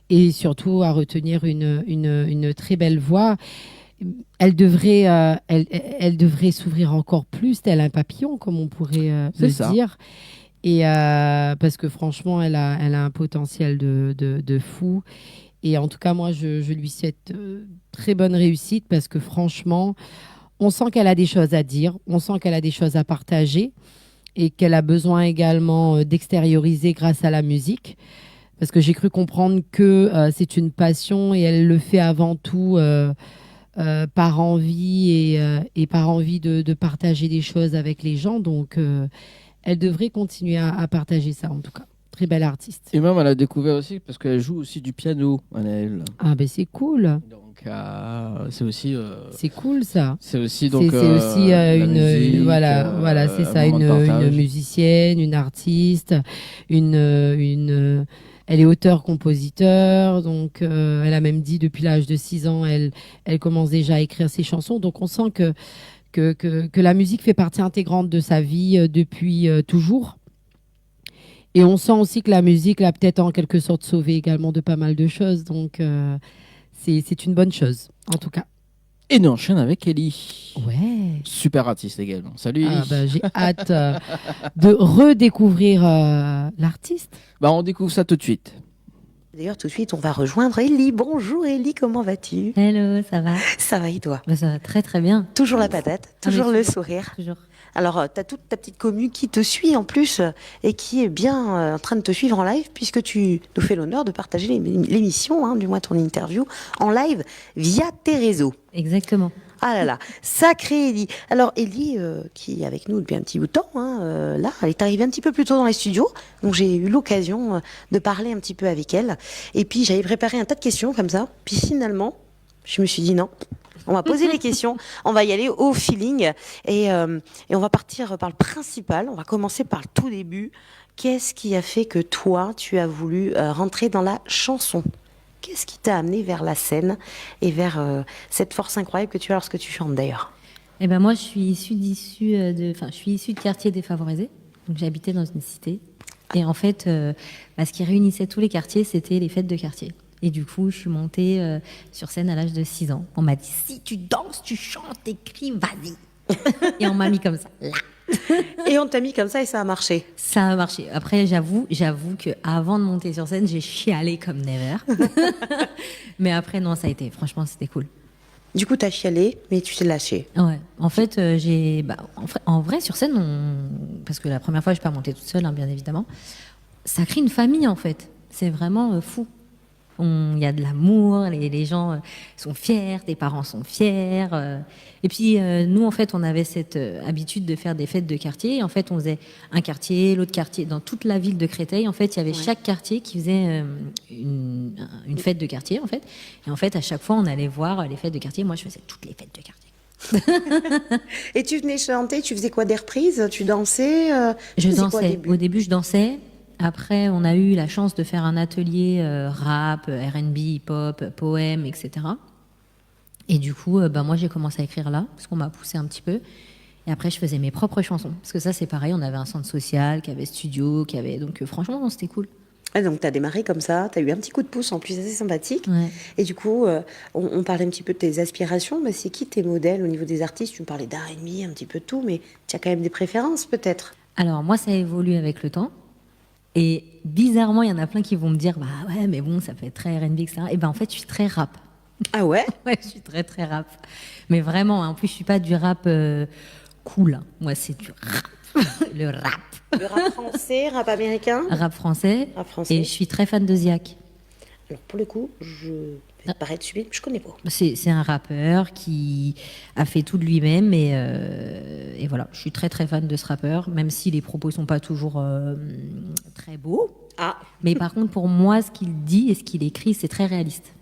et surtout à retenir une très belle voix. Elle devrait s'ouvrir encore plus, tel un papillon, comme on pourrait le dire. Et parce que franchement, elle a un potentiel de fou. Et en tout cas, moi, je lui souhaite très bonne réussite parce que franchement, on sent qu'elle a des choses à dire, on sent qu'elle a des choses à partager et qu'elle a besoin également d'extérioriser grâce à la musique. Parce que j'ai cru comprendre que c'est une passion et elle le fait avant tout par envie et par envie de partager des choses avec les gens. Donc, elle devrait continuer à partager ça, en tout cas. Très belle artiste. Et même, elle a découvert aussi, parce qu'elle joue aussi du piano, Anaëlle. Ah, ben c'est cool. Donc, c'est aussi... c'est cool, ça. C'est aussi, donc... C'est aussi une... Musique, voilà, c'est ça, une musicienne, une artiste, elle est auteure-compositeur, donc elle a même dit depuis l'âge de 6 ans, elle commence déjà à écrire ses chansons. Donc, on sent que la musique fait partie intégrante de sa vie depuis toujours. Et on sent aussi que la musique l'a peut-être en quelque sorte sauvé également de pas mal de choses. Donc, c'est une bonne chose, en tout cas. Et nous enchaînons avec Ellie. Ouais. Super artiste également. Salut Ellie. J'ai hâte de redécouvrir l'artiste. On découvre ça tout de suite. D'ailleurs, tout de suite, on va rejoindre Ellie. Bonjour Ellie, comment vas-tu ? Hello, ça va ? Ça va et toi ? Ça va très très bien. Toujours la patate, toujours le sourire. Toujours. Alors, tu as toute ta petite commu qui te suit en plus et qui est bien en train de te suivre en live puisque tu nous fais l'honneur de partager l'émission, du moins ton interview, en live via tes réseaux. Exactement. Ah là là, sacrée Ellie. Alors Ellie, qui est avec nous depuis un petit bout de temps, là, elle est arrivée un petit peu plus tôt dans les studios, donc j'ai eu l'occasion de parler un petit peu avec elle. Et puis j'avais préparé un tas de questions comme ça, puis finalement, je me suis dit non. On va poser les questions, on va y aller au feeling et on va partir par le principal. On va commencer par le tout début. Qu'est-ce qui a fait que toi, tu as voulu rentrer dans la chanson ? Qu'est-ce qui t'a amené vers la scène et vers cette force incroyable que tu as lorsque tu chantes d'ailleurs ? Eh ben moi, je suis issue de quartiers défavorisés. Donc j'habitais dans une cité. Et en fait, ce qui réunissait tous les quartiers, c'était les fêtes de quartier. Et du coup, je suis montée sur scène à l'âge de 6 ans. On m'a dit, si tu danses, tu chantes, t'écris, vas-y. Et on m'a mis comme ça. Là. Et on t'a mis comme ça et ça a marché. Ça a marché. Après, j'avoue que avant de monter sur scène, j'ai chialé comme never. Mais après, non, ça a été. Franchement, c'était cool. Du coup, t'as chialé, mais tu t'es lâché. Ouais. En fait, en vrai, sur scène, parce que la première fois, je suis pas montée toute seule, hein, bien évidemment. Ça crée une famille, en fait. C'est vraiment fou. Il y a de l'amour, les gens sont fiers, tes parents sont fiers. Et puis, nous, en fait, on avait cette habitude de faire des fêtes de quartier. En fait, on faisait un quartier, l'autre quartier. Dans toute la ville de Créteil, en fait, il y avait chaque quartier qui faisait une fête de quartier, en fait. Et en fait, à chaque fois, on allait voir les fêtes de quartier. Moi, je faisais toutes les fêtes de quartier. Et tu venais chanter, tu faisais quoi, des reprises? Tu dansais? Je Tu faisais quoi dansais. Au début, je dansais. Après, on a eu la chance de faire un atelier rap, R&B, hip-hop, poème, etc. Et du coup, moi, j'ai commencé à écrire là, parce qu'on m'a poussé un petit peu. Et après, je faisais mes propres chansons. Parce que ça, c'est pareil, on avait un centre social, qui avait studio, qui avait... Donc, franchement, non, c'était cool. Ah, donc, tu as démarré comme ça, tu as eu un petit coup de pouce en plus assez sympathique. Ouais. Et du coup, on parlait un petit peu de tes aspirations. Mais c'est qui tes modèles au niveau des artistes? Tu me parlais d'R&B, un petit peu de tout, mais tu as quand même des préférences peut-être? Alors, moi, ça évolue avec le temps. Et bizarrement, il y en a plein qui vont me dire, bah ouais, mais bon, ça fait très R&B, etc. Et ben en fait, je suis très rap. Ah ouais? Ouais, je suis très très rap. Mais vraiment, en plus, je suis pas du rap cool. Hein. Moi, c'est du rap. Le rap. Le rap français, rap américain? Rap français. Rap français. Et je suis très fan de Ziak. Alors pour le coup, je vais te paraître subite, je connais pas. C'est un rappeur qui a fait tout de lui-même et voilà, je suis très très fan de ce rappeur, même si les propos sont pas toujours très beaux. Ah, Mais par contre, pour moi, ce qu'il dit et ce qu'il écrit, c'est très réaliste.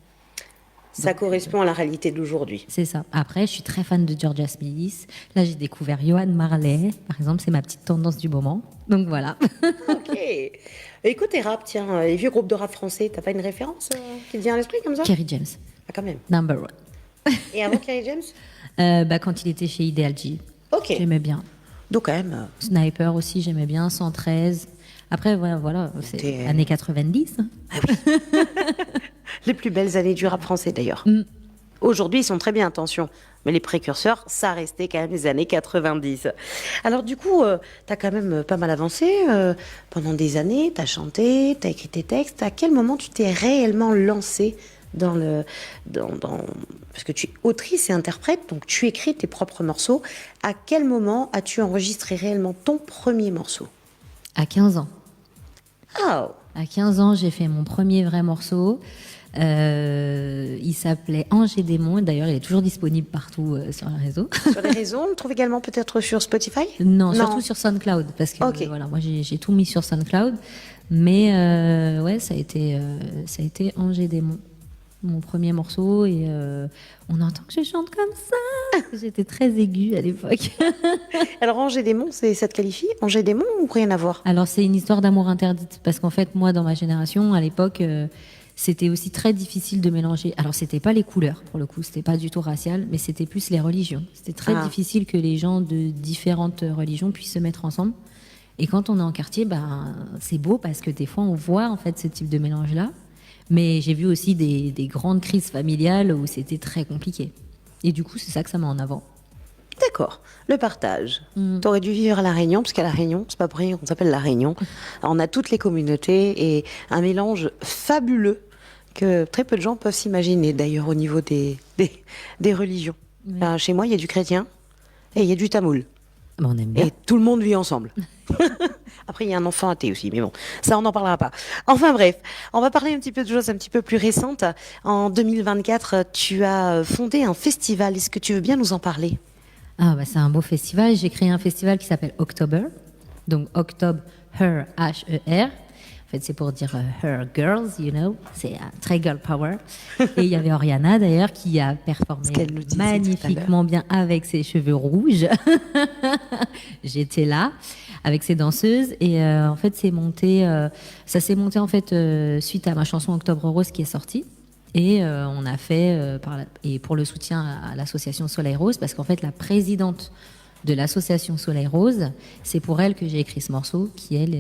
ça correspond à la réalité d'aujourd'hui. C'est ça. Après, je suis très fan de Georgia Smith. Là, j'ai découvert Johan Marley, par exemple, c'est ma petite tendance du moment. Donc voilà. Ok. Écoute, tes rap, tiens, les vieux groupes de rap français, t'as pas une référence qui te vient à l'esprit comme ça? Kerry James, Ah, quand même. number one. Et avant Kerry James? Quand il était chez Ideal G, Ok. j'aimais bien. Donc quand même, Sniper aussi, j'aimais bien. 113. Après, voilà, c'est T'es- années 90. hein. les plus belles années du rap français d'ailleurs. Mm. Aujourd'hui, ils sont très bien, attention. Mais les précurseurs, ça restait quand même les années 90. Alors du coup, t'as quand même pas mal avancé pendant des années. T'as chanté, t'as écrit tes textes. À quel moment tu t'es réellement lancé dans le... Parce que tu es autrice et interprète, donc tu écris tes propres morceaux. À quel moment as-tu enregistré réellement ton premier morceau? À 15 ans. Oh, À 15 ans, j'ai fait mon premier vrai morceau. Il s'appelait Ange et Démon. D'ailleurs, il est toujours disponible partout sur les réseaux. sur les réseaux, on le trouve également peut-être sur Spotify? Non, surtout sur SoundCloud. Parce que Ok. voilà, moi, j'ai tout mis sur SoundCloud. Mais ouais, ça a été Ange et Démon, mon premier morceau. Et on entend que je chante comme ça. J'étais très aiguë à l'époque. Alors, Ange et Démon, ça te qualifie? Ange et Démon ou rien à voir? Alors, c'est une histoire d'amour interdite. Parce qu'en fait, moi, dans ma génération, à l'époque, c'était aussi très difficile de mélanger. Alors, c'était pas les couleurs, pour le coup. C'était pas du tout racial, mais c'était plus les religions. C'était très Ah. difficile que les gens de différentes religions puissent se mettre ensemble. Et quand on est en quartier, c'est beau parce que des fois, on voit en fait ce type de mélange-là. Mais j'ai vu aussi des grandes crises familiales où c'était très compliqué. Et du coup, c'est ça que ça met en avant. D'accord, le partage. T'aurais dû vivre à La Réunion, parce qu'à La Réunion, c'est pas pour rien qu'on s'appelle La Réunion. Alors, on a toutes les communautés et un mélange fabuleux que très peu de gens peuvent s'imaginer, d'ailleurs, au niveau des religions. Ouais. Enfin, chez moi, il y a du chrétien et il y a du tamoul. On aime bien. Et tout le monde vit ensemble. Après, il y a un enfant athée aussi, mais bon, ça, on n'en parlera pas. Enfin bref, on va parler un petit peu de choses un petit peu plus récentes. En 2024, tu as fondé un festival. Est-ce que tu veux bien nous en parler? C'est un beau festival. J'ai créé un festival qui s'appelle October. Donc Octobre, Her, H-E-R. En fait, c'est pour dire Her Girls, you know. C'est très girl power. Et il y avait Oriana, d'ailleurs, qui a performé qu'elle nous disait magnifiquement bien avec ses cheveux rouges. J'étais là avec ses danseuses. Et en fait, ça s'est monté en fait suite à ma chanson Octobre Rose qui est sortie. Et on a fait, et pour le soutien à l'association Soleil Rose, parce qu'en fait, la présidente de l'association Soleil Rose, c'est pour elle que j'ai écrit ce morceau, qui, elle,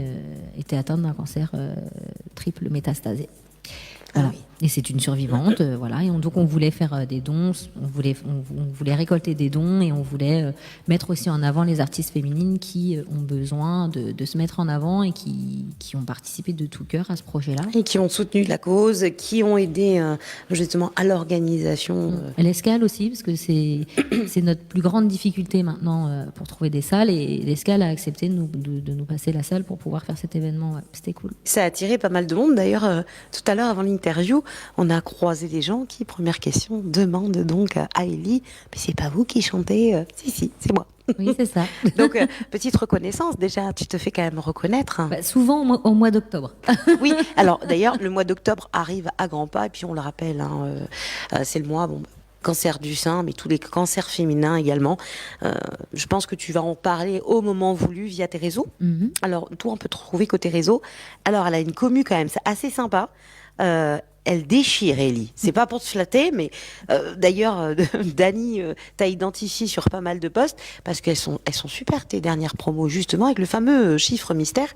était atteinte d'un cancer triple métastasé. Voilà. Ah oui. Et c'est une survivante, voilà. Et donc on voulait faire des dons, on voulait récolter des dons et on voulait mettre aussi en avant les artistes féminines qui ont besoin de se mettre en avant et qui ont participé de tout cœur à ce projet-là. Et qui ont soutenu la cause, qui ont aidé justement à l'organisation. L'escale aussi, parce que c'est notre plus grande difficulté maintenant pour trouver des salles. Et l'escale a accepté de nous passer la salle pour pouvoir faire cet événement. Ouais, c'était cool. Ça a attiré pas mal de monde. D'ailleurs, tout à l'heure, avant l'interview, on a croisé des gens qui, première question, demandent donc à Ellie, mais c'est pas vous qui chantez Si, c'est moi. Oui, c'est ça. Donc, petite reconnaissance, déjà, tu te fais quand même reconnaître. Bah, souvent au mois d'octobre. Oui, alors d'ailleurs, le mois d'octobre arrive à grands pas, et puis on le rappelle, c'est le mois, cancer du sein, mais tous les cancers féminins également. Je pense que tu vas en parler au moment voulu via tes réseaux. Mm-hmm. Alors, toi, on peut te retrouver côté réseau. Alors, elle a une commu quand même, c'est assez sympa. Elle déchire, Ellie. C'est pas pour te flatter, mais d'ailleurs, Dani t'a identifié sur pas mal de posts parce qu'elles sont super tes dernières promos, justement, avec le fameux chiffre mystère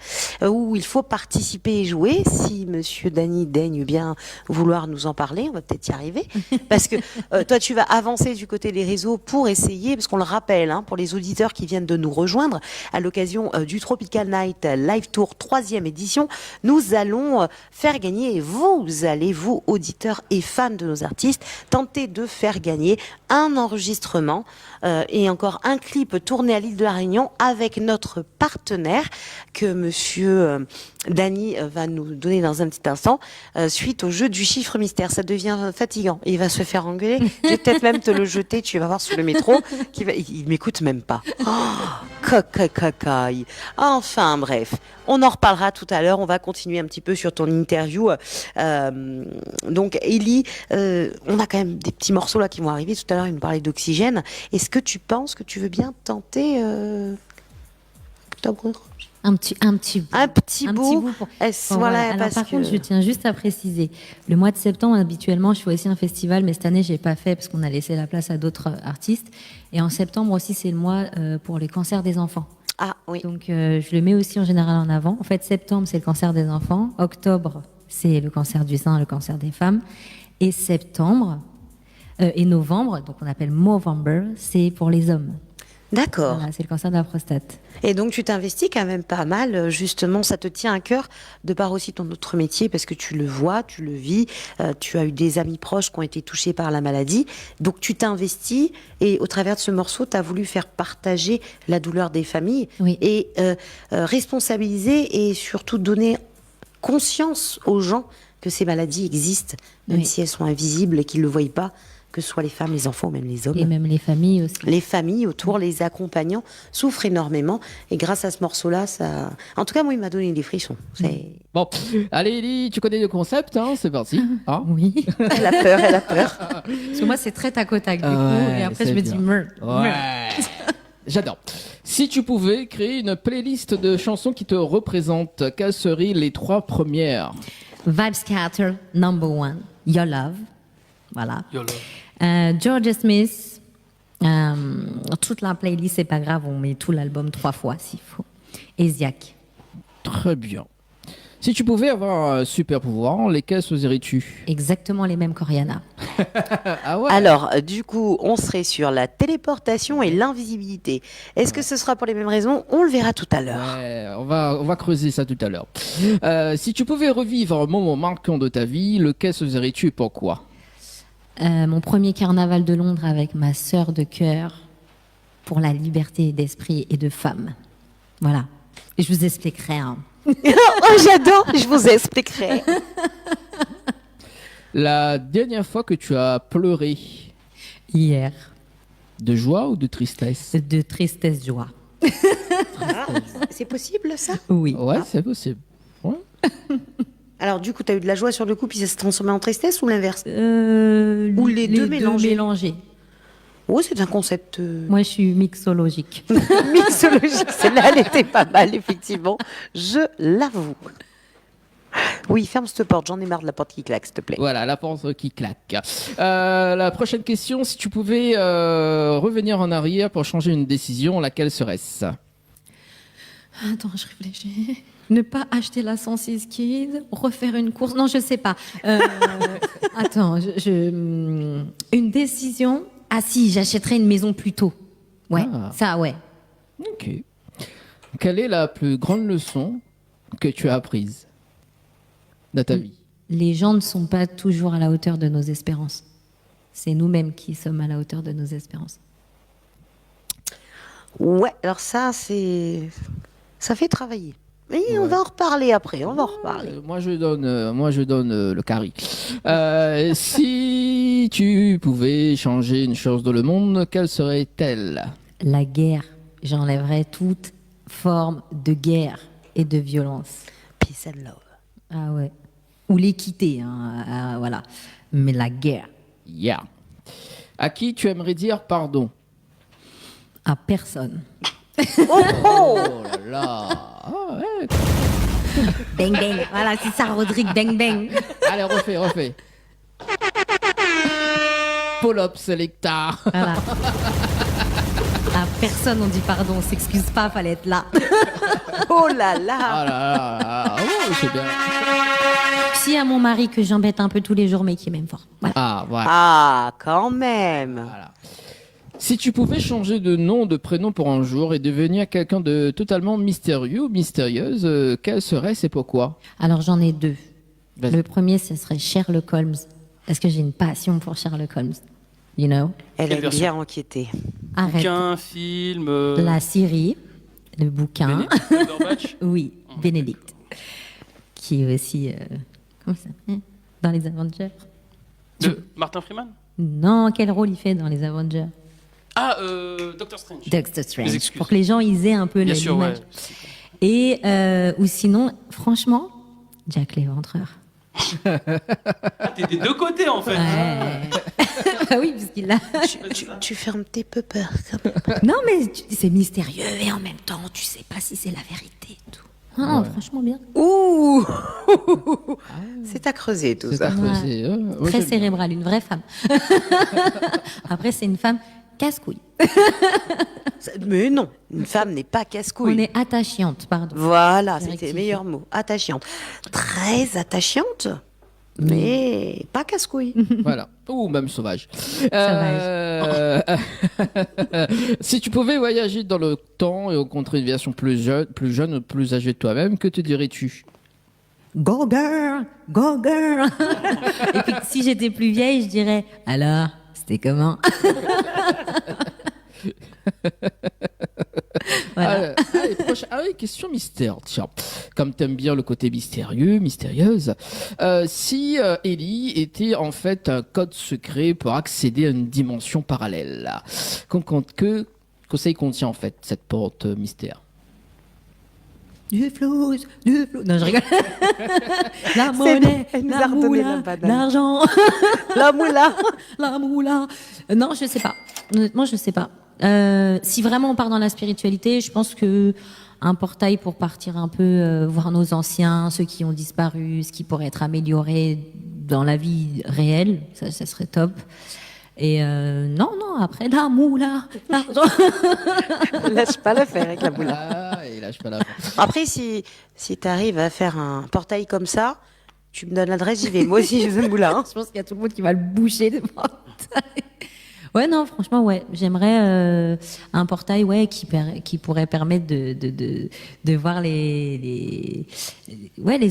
où il faut participer et jouer. Si Monsieur Dani daigne bien vouloir nous en parler, on va peut-être y arriver. Parce que toi, tu vas avancer du côté des réseaux pour essayer, parce qu'on le rappelle, pour les auditeurs qui viennent de nous rejoindre, à l'occasion du Tropical Night Live Tour 3e édition, nous allons faire gagner, vous allez, vous, auditeurs et fans de nos artistes, tenter de faire gagner un enregistrement et encore un clip tourné à l'île de la Réunion avec notre partenaire que Monsieur Dani va nous donner dans un petit instant suite au jeu du chiffre mystère. Ça devient fatigant. Il va se faire engueuler. Je vais peut-être même te le jeter. Tu vas voir sur le métro. Il m'écoute même pas. Cacacacaille. Enfin bref, on en reparlera tout à l'heure. On va continuer un petit peu sur ton interview. Donc Ellie, on a quand même des petits morceaux là qui vont arriver. Tout à l'heure, il nous parlait d'Oxygène. Est-ce que tu penses que tu veux bien tenter Octobre Un petit bout. pour... Voilà. Alors, par contre, je tiens juste à préciser, le mois de septembre, habituellement, je fais aussi un festival, mais cette année, j'ai pas fait parce qu'on a laissé la place à d'autres artistes. Et en septembre aussi, c'est le mois pour les cancers des enfants. Ah oui. Donc, je le mets aussi en général en avant. En fait, septembre, c'est le cancer des enfants. Octobre, c'est le cancer du sein, le cancer des femmes. Et et novembre, donc on appelle Movember, c'est pour les hommes. D'accord. Voilà, c'est le cancer de la prostate. Et donc tu t'investis quand même pas mal, justement, ça te tient à cœur de par aussi ton autre métier parce que tu le vois, tu le vis, tu as eu des amis proches qui ont été touchés par la maladie, donc tu t'investis et au travers de ce morceau, tu as voulu faire partager la douleur des familles et responsabiliser et surtout donner conscience aux gens que ces maladies existent, même si elles sont invisibles et qu'ils ne le voient pas, que ce soit les femmes, les enfants ou même les hommes. Et même les familles aussi. Les familles autour, les accompagnants souffrent énormément. Et grâce à ce morceau-là, ça... En tout cas, moi, il m'a donné des frissons. Bon, allez Ellie, tu connais le concept, c'est parti. Oui. Elle a peur. Parce que moi, c'est très tac au tac, du coup. Et après, je me dis, meurtre. J'adore. Si tu pouvais créer une playlist de chansons qui te représentent, quelles seraient les 3 premières? Vibe Scatter, number 1. Your Love. Voilà. Your Love. Georgia Smith. Toute la playlist, c'est pas grave, on met tout l'album 3 fois s'il faut. Et Ziak. Très bien. Si tu pouvais avoir un super pouvoir, lesquels choisirais-tu? Exactement les mêmes qu'Oriana. Ah ouais. Alors, du coup, on serait sur la téléportation et l'invisibilité. Est-ce que ce sera pour les mêmes raisons? On le verra tout à l'heure. Ouais, on va creuser ça tout à l'heure. Si tu pouvais revivre un moment marquant de ta vie, lequel choisirais-tu et pourquoi? Mon premier carnaval de Londres avec ma sœur de cœur pour la liberté d'esprit et de femme. Voilà. Et je vous expliquerai. Oh, j'adore, je vous expliquerai. La dernière fois que tu as pleuré? Hier. De joie ou de tristesse? De tristesse, joie. C'est possible, ça? Oui. Ouais, c'est possible. Ouais. Alors, du coup, tu as eu de la joie sur le coup, puis ça s'est transformé en tristesse ou l'inverse? Ou les deux mélangés. Oh, c'est un concept... Moi, je suis mixologique. Mixologique, celle-là, elle était pas mal, effectivement. Je l'avoue. Oui, ferme cette porte, j'en ai marre de la porte qui claque, s'il te plaît. Voilà, la porte qui claque. La prochaine question, si tu pouvais revenir en arrière pour changer une décision, laquelle serait-ce? Attends, je réfléchis. Ne pas acheter la 106 Kids, refaire une course. Non, je sais pas. Attends, une décision. Ah si, j'achèterai une maison plus tôt. Ouais, Ah. ça, ouais. Ok. Quelle est la plus grande leçon que tu as apprise de ta vie? Les gens ne sont pas toujours à la hauteur de nos espérances. C'est nous-mêmes qui sommes à la hauteur de nos espérances. Ouais, alors ça fait travailler. Mais on va en reparler après, on va en reparler. Moi, je donne le carry. Si tu pouvais changer une chose dans le monde, quelle serait-elle? La guerre. J'enlèverais toute forme de guerre et de violence. Peace and love. Ah ouais. Ou l'équité, hein, voilà. Mais la guerre. Yeah. À qui tu aimerais dire pardon? À personne. Oh là là. Ah ouais. Bang bang. Voilà, c'est ça, Rodrigue. Bang bang. Allez, refais. Pull-up Selecta. Voilà. À personne on dit pardon, on s'excuse pas, fallait être là. Oh là là. Ah là là là. Oh, c'est bien. Si à mon mari que j'embête un peu tous les jours, mais qui m'aime fort. Voilà. Ah, voilà. Ah, quand même. Voilà. Si tu pouvais changer de nom, de prénom pour un jour et devenir quelqu'un de totalement mystérieux ou mystérieuse, quel serait, c'est pourquoi? Alors j'en ai deux. Vas-y. Le premier, ce serait Sherlock Holmes. Parce que j'ai une passion pour Sherlock Holmes. You know? Elle Quelle aime version? bien enquêter. Arrête. Bouquin, film. La série, le bouquin. Benedict Cumberbatch. Oui, Benedict. Qui est aussi. Comment ça s'appelle dans les Avengers. De Martin Freeman. Non, quel rôle il fait dans les Avengers? Ah, Doctor Strange. Doctor Mes Strange. excuses. Pour que les gens ils aient un peu Bien sûr, ouais. l'image. Et ou sinon, franchement, Jack l'Éventreur. Ah, t'es des deux côtés en fait. Ouais. Ah oui, parce qu'il a. Tu fermes tes peurs quand même. Non, mais c'est mystérieux et en même temps, tu sais pas si c'est la vérité et tout. Ah, franchement bien. Ouh. C'est à creuser tout C'est ça. à creuser, hein. Moi, Très j'aime bien. cérébrale, une vraie femme. Après, c'est une femme casse-couille. Mais non, une femme n'est pas On casse-couille. est attachante, pardon. Voilà, J'ai c'était le rectifié. meilleur mot. Attachante. Très attachante, mais pas casse-couille. Voilà. Ou même sauvage. Sauvage. Si tu pouvais voyager dans le temps et rencontrer une version plus jeune ou plus âgée de toi-même, que te dirais-tu? Go girl, go girl. Et puis si j'étais plus vieille, je dirais alors, c'était comment? Voilà. Allez, question mystère. Tiens, comme t'aimes bien le côté mystérieux, mystérieuse, si Ellie était en fait un code secret pour accéder à une dimension parallèle, que conseil contient en fait cette porte mystère? Du flou. Non, je rigole. La monnaie, elle nous a la redonné la moula, banane. l'argent, La moula. la moula. Non, je sais pas. Honnêtement, je sais pas. Si vraiment on part dans la spiritualité, je pense que un portail pour partir un peu voir nos anciens, ceux qui ont disparu, ce qui pourrait être amélioré dans la vie réelle, ça serait top. Et non, après la moula, l'argent. Lâche pas l'affaire avec la moula. Ah, et lâche pas la fin. Après, si tu arrives à faire un portail comme ça, tu me donnes l'adresse, j'y vais. Moi aussi, je veux moula. Hein. Je pense qu'il y a tout le monde qui va le boucher de portail. Ouais, non, franchement, ouais. J'aimerais un portail, ouais, qui pourrait permettre de voir les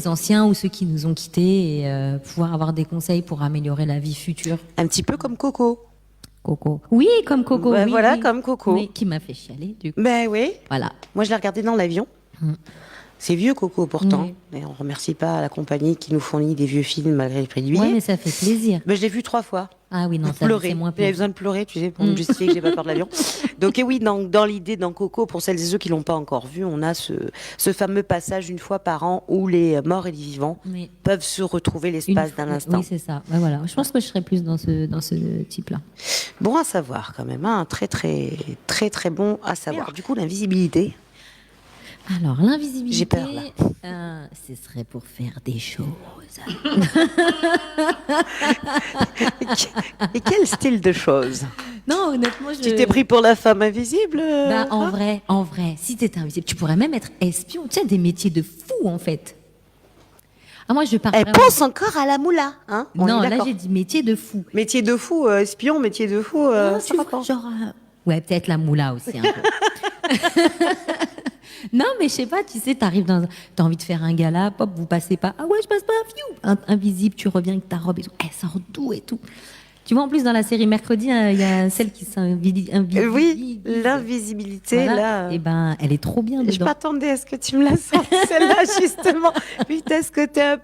anciens ou ceux qui nous ont quittés et pouvoir avoir des conseils pour améliorer la vie future. Un petit peu comme Coco. Coco. Oui, comme Coco. Ouais, oui, voilà, oui. comme Coco. Mais qui m'a fait chialer, du coup. Ben oui. Voilà. Moi, je l'ai regardé dans l'avion. Mm. C'est vieux Coco pourtant. Oui. Mais on remercie pas la compagnie qui nous fournit des vieux films malgré le prix du billet. Ouais, mais ça fait plaisir. Ben, je l'ai vu 3 fois. Ah oui, non, ça Pleurer. c'est moins J'avais plaisir. besoin de pleurer, tu sais, pour me justifier que j'ai pas peur de l'avion. Donc, et oui, dans l'idée, dans Coco, pour celles et ceux qui l'ont pas encore vu, on a ce fameux passage une fois par an où les morts et les vivants Mais peuvent se retrouver l'espace d'un instant. Oui, c'est ça. Ouais, voilà. Je pense que je serais plus dans ce type-là. Bon à savoir quand même, hein. Très très très très bon à savoir. Du coup, l'invisibilité. Alors, l'invisibilité, J'ai peur, là. ce serait pour faire des choses. Et quel style de choses? Non, honnêtement, je. Tu t'es pris pour la femme invisible Bah, hein en vrai, si t'étais invisible, tu pourrais même être espion. Tu sais, des métiers de fou, en fait. Ah, moi, je parle Elle vraiment- pense encore à la moula, hein. On Non, est là, d'accord. j'ai dit métier de fou. Métier de fou, espion, métier de fou, Non, ça tu va vois, pas. genre, ouais, peut-être la moula aussi, un peu. Non, mais je sais pas, tu sais, t'as envie de faire un gala, pop, vous passez pas. Ah ouais, je passe pas, fiou. Invisible, tu reviens avec ta robe et tout. Elle sort d'où et tout. Tu vois, en plus, dans la série Mercredi, il y a celle qui s'invisibilise. Oui, l'invisibilité, Voilà. là. Et ben, elle est trop bien Je dedans. m'attendais à ce que tu me la sortes, celle-là, justement. Putain, ce côté un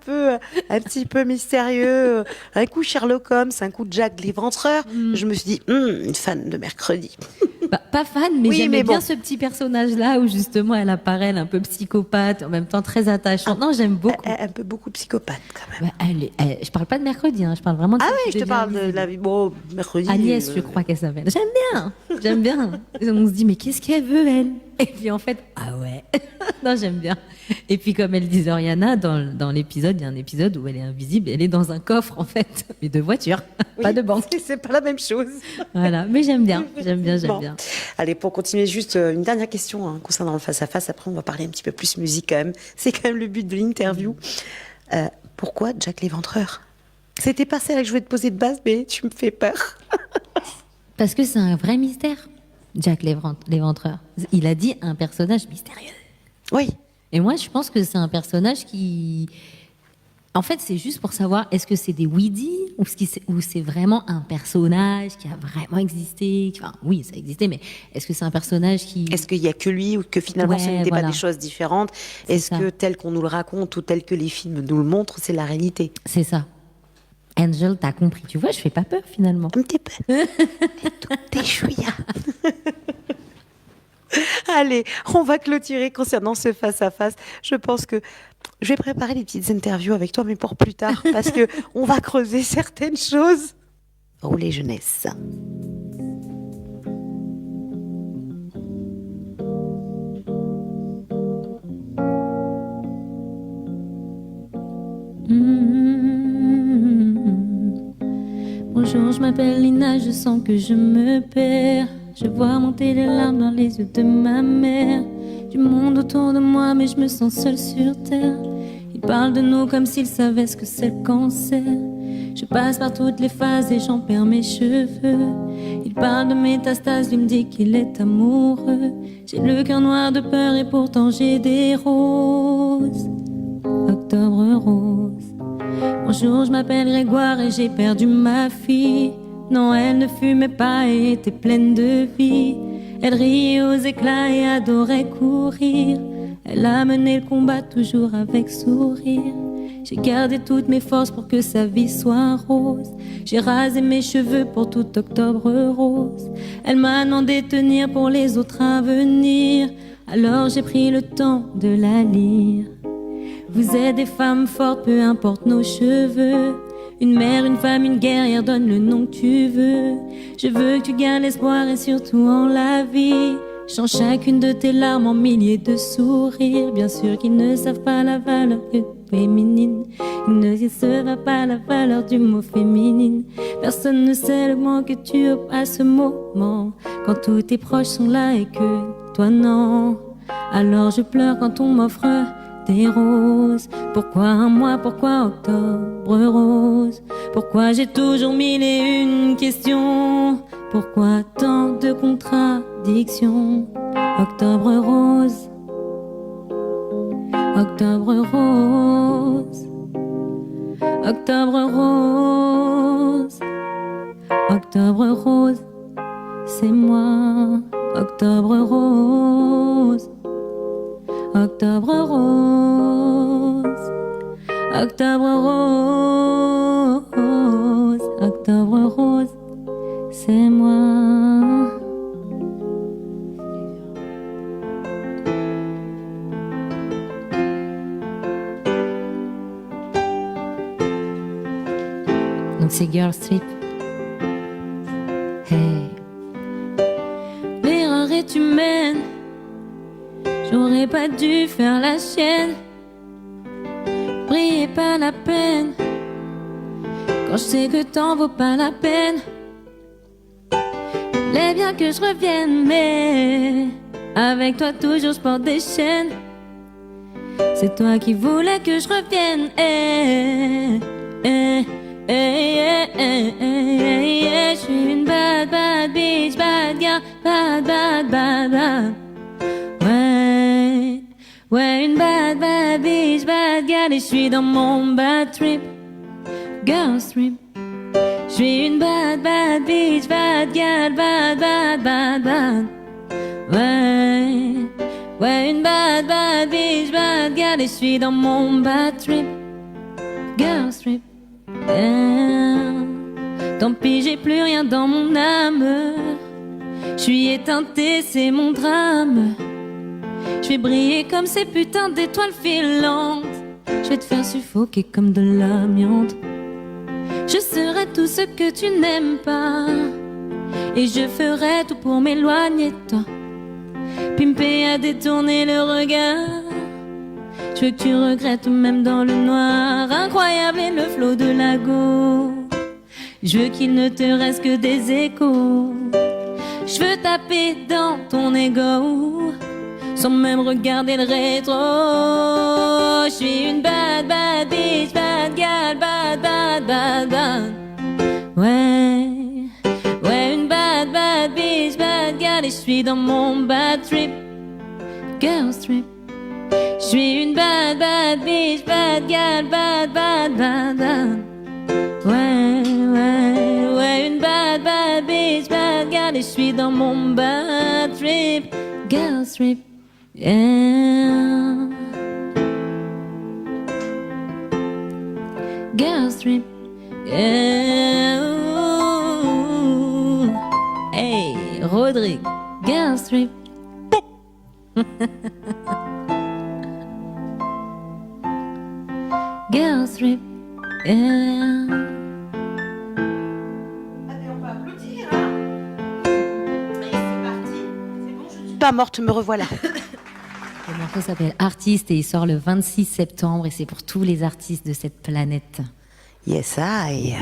petit peu mystérieux. Un coup Sherlock Holmes, un coup Jack l'Éventreur. Je me suis dit, une fan de mercredi. Bah, pas fan, mais Oui, j'aimais mais bien bon. ce petit personnage-là où justement elle apparaît, elle est un peu psychopathe, en même temps très attachante. Non, j'aime beaucoup. Un peu beaucoup psychopathe, quand même. Ouais, je parle pas de mercredi, hein, je parle vraiment de Ah celle oui, qui je te devient parle de invisible. la vie. Bon, mercredi. Agnès, je crois qu'elle s'appelle. J'aime bien. Et on se dit, mais qu'est-ce qu'elle veut, elle? Et puis en fait, ah ouais. Non, j'aime bien. Et puis comme elle disait Oriana, dans l'épisode, il y a un épisode où elle est invisible, elle est dans un coffre en fait, mais de voiture, pas de banque. C'est pas la même chose. Voilà, mais j'aime bien. Bon. Bien. Allez, pour continuer, juste une dernière question concernant le face-à-face. Après, on va parler un petit peu plus musique quand même. C'est quand même le but de l'interview. Pourquoi Jack l'Éventreur? C'était pas celle que je voulais te poser de base, mais tu me fais peur. Parce que c'est un vrai mystère, Jack l'Éventreur. Il a dit un personnage mystérieux. Oui. Et moi, je pense que c'est un personnage qui... En fait, c'est juste pour savoir, est-ce que c'est des oui-dis ou c'est vraiment un personnage qui a vraiment existé? Enfin, oui, ça a existé, mais est-ce que c'est un personnage qui... Est-ce qu'il y a que lui ou que finalement ce Ouais, n'était voilà. pas des choses différentes? Est-ce ça. que tel qu'on nous le raconte ou tel que les films nous le montrent, c'est la réalité? C'est ça. Angel, t'as compris. Tu vois, je fais pas peur, finalement. Un petit peu. T'es chouïa. Allez, on va clôturer concernant ce face-à-face. Je pense que je vais préparer des petites interviews avec toi, mais pour plus tard, parce que on va creuser certaines choses. Roulez jeunesse. Bonjour, je m'appelle Lina, je sens que je me perds. Je vois monter les larmes dans les yeux de ma mère. Du monde autour de moi, mais je me sens seule sur terre. Ils parlent de nous comme s'ils savaient ce que c'est le cancer. Je passe par toutes les phases et j'en perds mes cheveux. Il parle de métastases, lui me dit qu'il est amoureux. J'ai le cœur noir de peur et pourtant j'ai des roses. Octobre rose. Bonjour, je m'appelle Grégoire et j'ai perdu ma fille. Non, elle ne fumait pas et était pleine de vie. Elle riait aux éclats et adorait courir. Elle a mené le combat toujours avec sourire. J'ai gardé toutes mes forces pour que sa vie soit rose. J'ai rasé mes cheveux pour tout octobre rose. Elle m'a demandé de tenir pour les autres à venir. Alors j'ai pris le temps de la lire. Vous êtes des femmes fortes, peu importe nos cheveux. Une mère, une femme, une guerrière, donne le nom que tu veux. Je veux que tu gardes l'espoir et surtout en la vie. Change chacune de tes larmes en milliers de sourires. Bien sûr qu'ils ne savent pas la valeur féminine. Ils ne savent pas la valeur du mot féminine. Personne ne sait le manque que tu as à ce moment. Quand tous tes proches sont là et que toi non. Alors je pleure quand on m'offre des roses. Pourquoi moi, pourquoi octobre rose? Pourquoi j'ai toujours mille et une questions? Pourquoi tant de contradictions? Octobre rose. Octobre rose. Octobre rose. Octobre rose. C'est moi. Octobre rose. Octobre rose, octobre rose, octobre rose, c'est moi. Donc c'est Girl Trip. Hey. L'erreur est humaine. J'aurais pas dû faire la chienne. Briller pas la peine. Quand je sais que t'en vaut pas la peine. Fallait bien que je revienne, mais avec toi toujours je porte des chaînes. C'est toi qui voulais que je revienne. Je suis une bad, bad bitch, bad girl, bad, bad, bad, bad. Ouais, une bad, bad bitch, bad girl, et je suis dans mon bad trip, girl trip. Je suis une bad, bad bitch, bad girl, bad, bad, bad, bad. Ouais, une bad, bad bitch, bad girl, et je suis dans mon bad trip, girl trip. Tant pis, j'ai plus rien dans mon âme. Je suis éteinte et c'est mon drame. Je vais briller comme ces putains d'étoiles filantes. Je vais te faire suffoquer comme de l'amiante. Je serai tout ce que tu n'aimes pas, et je ferai tout pour m'éloigner de toi. Pimper à détourner le regard. Je veux que tu regrettes même dans le noir. Incroyable est le flot de Lago. Je veux qu'il ne te reste que des échos. Je veux taper dans ton ego sans même regarder le rétro. Je suis une bad, bad bitch, bad girl, bad, bad, bad, bad. Ouais, une bad, bad bitch, bad girl, et je suis dans mon bad trip, girl trip. Je suis une bad, bad bitch, bad girl, bad, bad, bad, bad. Ouais, une bad, bad bitch, bad girl, et je suis dans mon bad trip, girl trip. Yeah. Girl trip. Yeah. Hey, Rodrigue. Girl trip. Girl trip. Yeah. Allez, on va applaudir, hein. Et c'est parti. C'est bon, je suis pas morte, me revoilà. Le morceau s'appelle Artiste et il sort le 26 septembre et c'est pour tous les artistes de cette planète. Yes, I.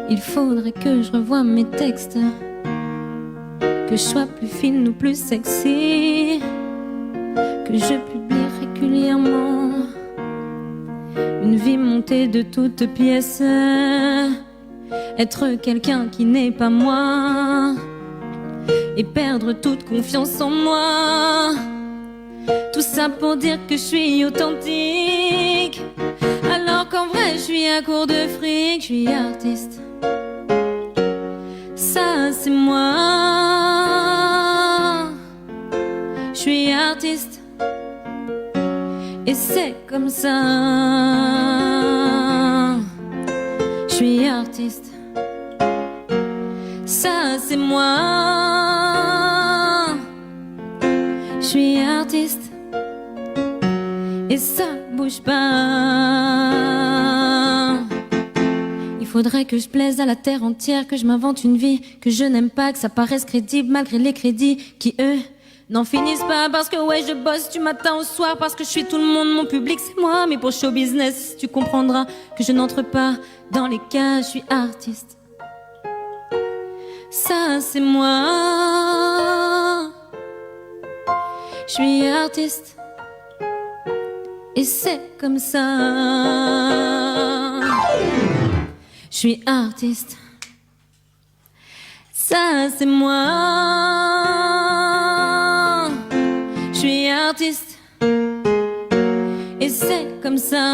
Il faudrait que je revoie mes textes, que je sois plus fine ou plus sexy, que je publie régulièrement une vie montée de toutes pièces, être quelqu'un qui n'est pas moi et perdre toute confiance en moi. Tout ça pour dire que je suis authentique, alors qu'en vrai je suis à court de fric. Je suis artiste, ça c'est moi. Je suis artiste et c'est comme ça. Je suis artiste, ça c'est moi. Je suis artiste et ça bouge pas. Il faudrait que je plaise à la terre entière, que je m'invente une vie que je n'aime pas, que ça paraisse crédible malgré les crédits qui eux n'en finissent pas. Parce que ouais, je bosse du matin au soir, parce que je suis tout le monde, mon public c'est moi. Mais pour show business, tu comprendras que je n'entre pas dans les cas. Je suis artiste, ça c'est moi. Je suis artiste et c'est comme ça. Je suis artiste, ça c'est moi. Je suis artiste et c'est comme ça.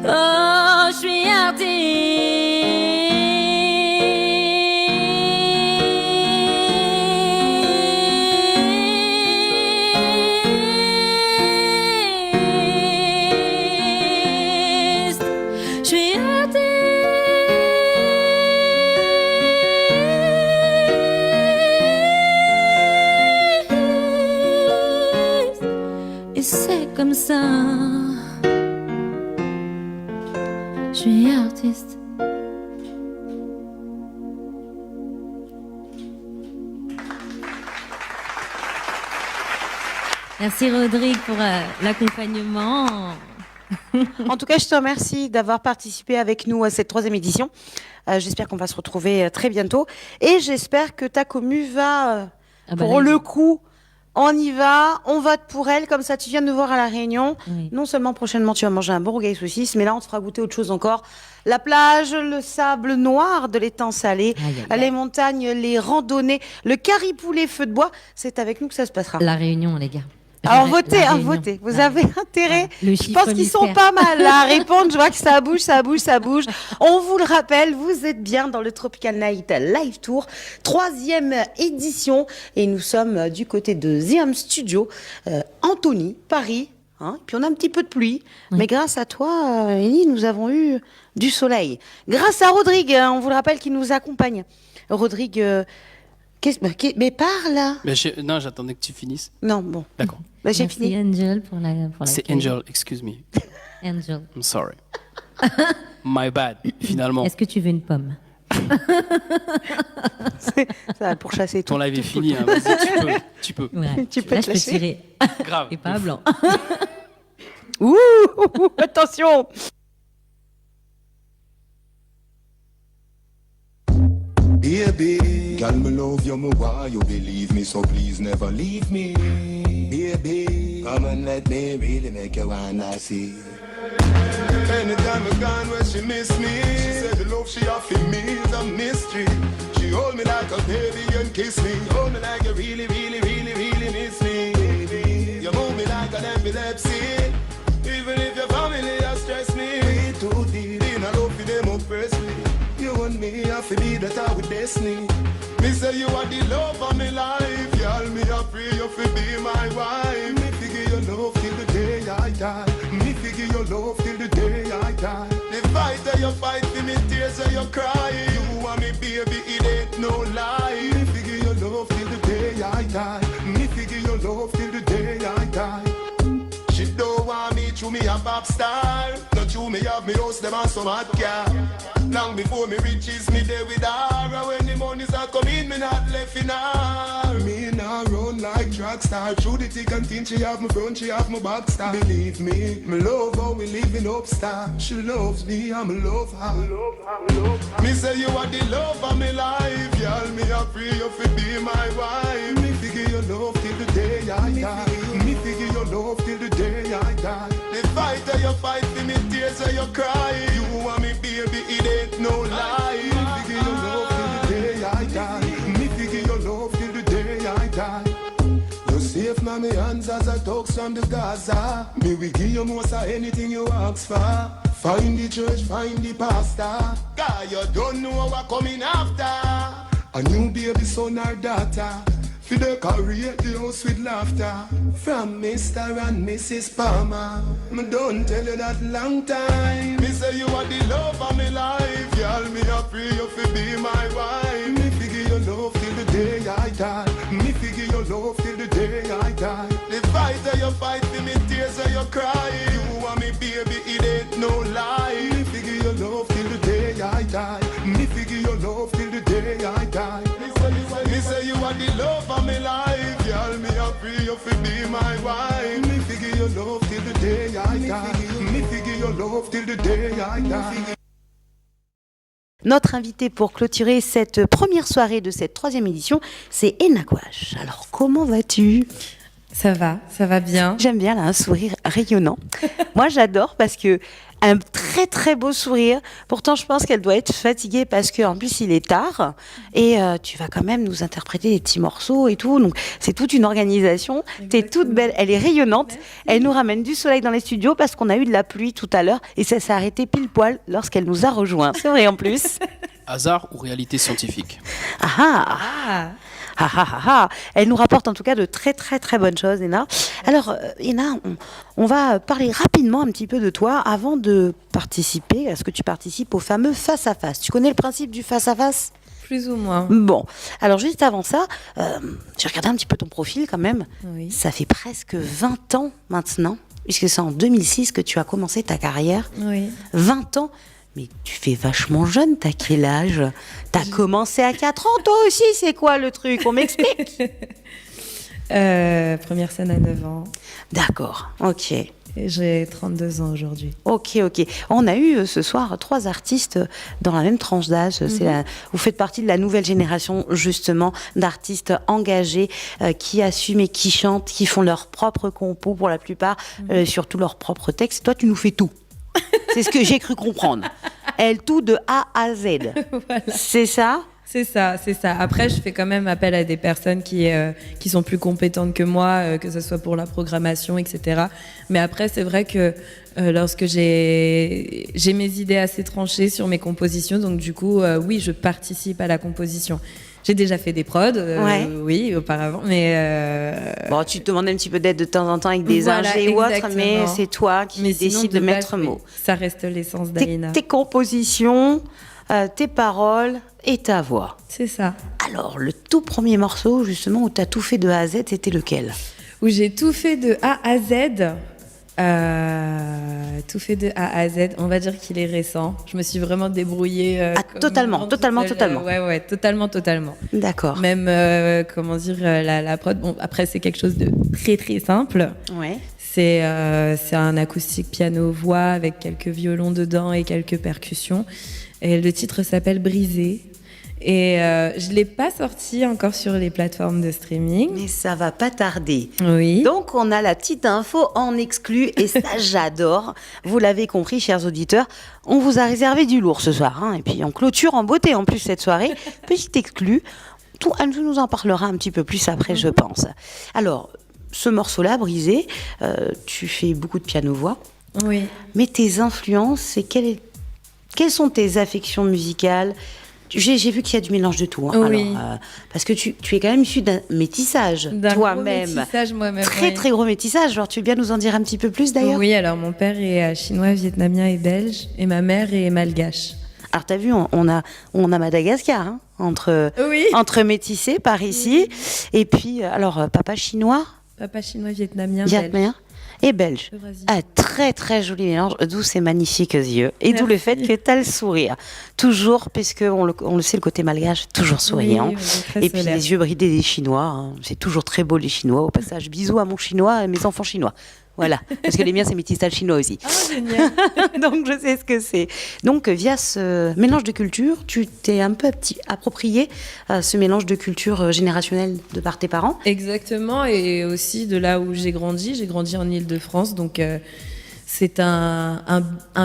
Oh, je suis artiste. Comme ça, je suis artiste. Merci Rodrigue pour l'accompagnement. En tout cas, je te remercie d'avoir participé avec nous à cette 3e édition. J'espère qu'on va se retrouver très bientôt. Et j'espère que ta commu va, pour le coup, on y va, on vote pour elle. Comme ça, tu viens de nous voir à La Réunion. Oui. Non seulement prochainement, tu vas manger un bon rougail saucisse, mais là, on te fera goûter autre chose encore. La plage, le sable noir de l'étang salé, les montagnes, les randonnées, le caripoulet feu de bois. C'est avec nous que ça se passera. La Réunion, les gars. Alors votez, La hein, Réunion. votez. Vous avez intérêt. Le Je chiffre pense qu'ils sont mystère. pas mal là, à répondre. Je vois que ça bouge, ça bouge, ça bouge. On vous le rappelle, vous êtes bien dans le Tropical Night Live Tour, 3e édition. Et nous sommes du côté de The Ham Studio, Antony, Paris. Hein, puis on a un petit peu de pluie. Oui. Mais grâce à toi, Ellie, nous avons eu du soleil. Grâce à Rodrigue, hein, on vous le rappelle, qui nous accompagne. Rodrigue, mais parle. Non, j'attendais que tu finisses. Non, bon. D'accord. Bah, j'ai Merci fini. Angel pour la. C'est Angel, excuse me. Angel. I'm sorry. My bad, finalement. Est-ce que tu veux une pomme? Ça va pour chasser tout. Ton live est fini, hein. Vas-y, tu peux. Ouais. Tu peux Là, te je peux lâcher. tirer. Grave. Et pas à blanc. Ouh, attention. Baby, girl, me love you, me why you believe me, so please never leave me. Baby, come and let me really make you wanna see. Anytime I gone where she miss me, she said the love she offer me is a mystery. She hold me like a baby and kiss me, hold me like you really, really, really, really miss me. Baby, you move me like an epilepsy, even if your family has stressed me. Way too deep in a love for them oppress me. You and me, I feel be that I with destiny. Me say you are the love of my life. Y'all me I pray you fi be my wife. Me figure your love till the day I die. Me figure your love till the day I die. The fight that you fight for me, tears that you cry. You and me baby, it ain't no lie. Me figure your love till the day I die. Me figure your love till the day I die. She don't want me to me a pop star. Not you me have me house them and some hot car. Long before me riches me there with her. And when the money's a come in, me not left in her. Me not run like track star. Through the thick and thin, she have my front, she have my back star. Believe me love how we living up star. She loves me, I'm love her. Me say you are the love of my life. Y'all me a pray you fi be my wife. Me figure your love till the day I die. Me figure your love till the day I die. The fight that you fight for me, tears that you cry. You and me baby, it ain't no lie. Me figure your love till the day I die. Me figure your love till the day I die. You safe now me hands as I talk from the Gaza. Me we give you most of anything you ask for. Find the church, find the pastor. God, you don't know what coming after. A new baby son or daughter. For the career, the house with laughter. From Mr. and Mrs. Palmer. Me don't tell you that long time. Me say you are the love of my life. Y'all me a pray you fi be my wife. Me figure your love till the day I die. Me figure your love till the day I die. The fight that you fight for me, tears that you cry. You and me baby, it ain't no lie. Me figure your love till the day I die. Me figure your love till the day I die. Me say you are the love of my life. Y'all me a pray you fi be my wife. Me figure your love till the day I die. Me figure your love till the day I die. Notre invité pour clôturer cette première soirée de cette 3e édition, c'est Enna Gouache. Alors, comment vas-tu ? Ça va bien. J'aime bien, là, un sourire rayonnant. Moi, j'adore parce que un très très beau sourire. Pourtant, je pense qu'elle doit être fatiguée parce qu'en plus, il est tard. Et tu vas quand même nous interpréter des petits morceaux et tout. Donc, c'est toute une organisation. T'es toute belle. Elle est rayonnante. Merci. Elle nous ramène du soleil dans les studios parce qu'on a eu de la pluie tout à l'heure. Et ça s'est arrêté pile poil lorsqu'elle nous a rejoints. C'est vrai en plus. Hasard ou réalité scientifique? Ah ah. Ah, ah, ah, ah. Elle nous rapporte en tout cas de très très très bonnes choses, Enna. Alors, Enna, on va parler rapidement un petit peu de toi avant de participer. Est-ce que tu participes au fameux face-à-face? Tu connais le principe du face-à-face? Plus ou moins. Bon, alors juste avant ça, j'ai regardé un petit peu ton profil quand même. Oui. Ça fait presque 20 ans maintenant, puisque c'est en 2006 que tu as commencé ta carrière. Oui. 20 ans. Mais tu fais vachement jeune, t'as quel âge? T'as commencé à 4 ans, toi aussi, c'est quoi le truc? On m'explique. Première scène à 9 ans. D'accord, ok. Et j'ai 32 ans aujourd'hui. Ok. On a eu ce soir 3 artistes dans la même tranche d'âge. Vous faites partie de la nouvelle génération, justement, d'artistes engagés qui assument et qui chantent, qui font leurs propres compos pour la plupart, surtout leurs propres textes. Toi, tu nous fais tout. C'est ce que j'ai cru comprendre. Elle, tout de A à Z. Voilà. C'est ça ? C'est ça. Après, je fais quand même appel à des personnes qui sont plus compétentes que moi, que ce soit pour la programmation, etc. Mais après, c'est vrai que lorsque j'ai mes idées assez tranchées sur mes compositions, donc du coup, oui, je participe à la composition. J'ai déjà fait des prods, oui, auparavant, mais... Bon, tu te demandes un petit peu d'aide de temps en temps avec des ingés ou autres, mais c'est toi qui décides de mettre mot. Ça reste l'essence d'Aïna. Tes compositions, tes paroles et ta voix. C'est ça. Alors, le tout premier morceau, justement, où tu as tout fait de A à Z, c'était lequel ? Où j'ai tout fait de A à Z. Tout fait de A à Z. On va dire qu'il est récent. Je me suis vraiment débrouillée. Totalement. Ouais, totalement. D'accord. Même, la prod. Bon, après, c'est quelque chose de très, très simple. Ouais. C'est un acoustique piano-voix avec quelques violons dedans et quelques percussions. Et le titre s'appelle Brisé. Et je ne l'ai pas sorti encore sur les plateformes de streaming. Mais ça va pas tarder. Oui. Donc, on a la petite info en exclu et ça, j'adore. Vous l'avez compris, chers auditeurs, on vous a réservé du lourd ce soir. Hein. Et puis, on clôture en beauté en plus cette soirée. Petite exclu. Anne nous en parlera un petit peu plus après, je pense. Alors, ce morceau-là, Brisé, tu fais beaucoup de piano-voix. Oui. Mais tes influences, quelles sont tes affections musicales ? J'ai vu qu'il y a du mélange de tout. Hein. Oui. Alors, parce que tu es quand même issu d'un métissage, toi-même. Gros métissage moi-même. Très, très gros métissage. Alors, tu veux bien nous en dire un petit peu plus, d'ailleurs ? Oui, alors mon père est chinois, vietnamien et belge, et ma mère est malgache. Alors, t'as vu, on a Madagascar, hein, entre métissés par ici. Et puis, alors, papa chinois ? Papa chinois, vietnamien, belge. Et belge. Très très joli mélange, d'où ces magnifiques yeux. Et d'où le fait que tu as le sourire. Toujours, puisque on le sait, le côté malgache, toujours souriant. Et puis les yeux bridés des Chinois. Hein. C'est toujours très beau les Chinois. Au passage, bisous à mon Chinois et mes enfants chinois. Voilà, parce que les miens, c'est métissage chinois aussi. Ah, génial. Donc, je sais ce que c'est. Donc, via ce mélange de culture, tu t'es un peu approprié ce mélange de culture générationnelle de par tes parents. Exactement, et aussi de là où j'ai grandi. J'ai grandi en Île-de-France, donc c'est un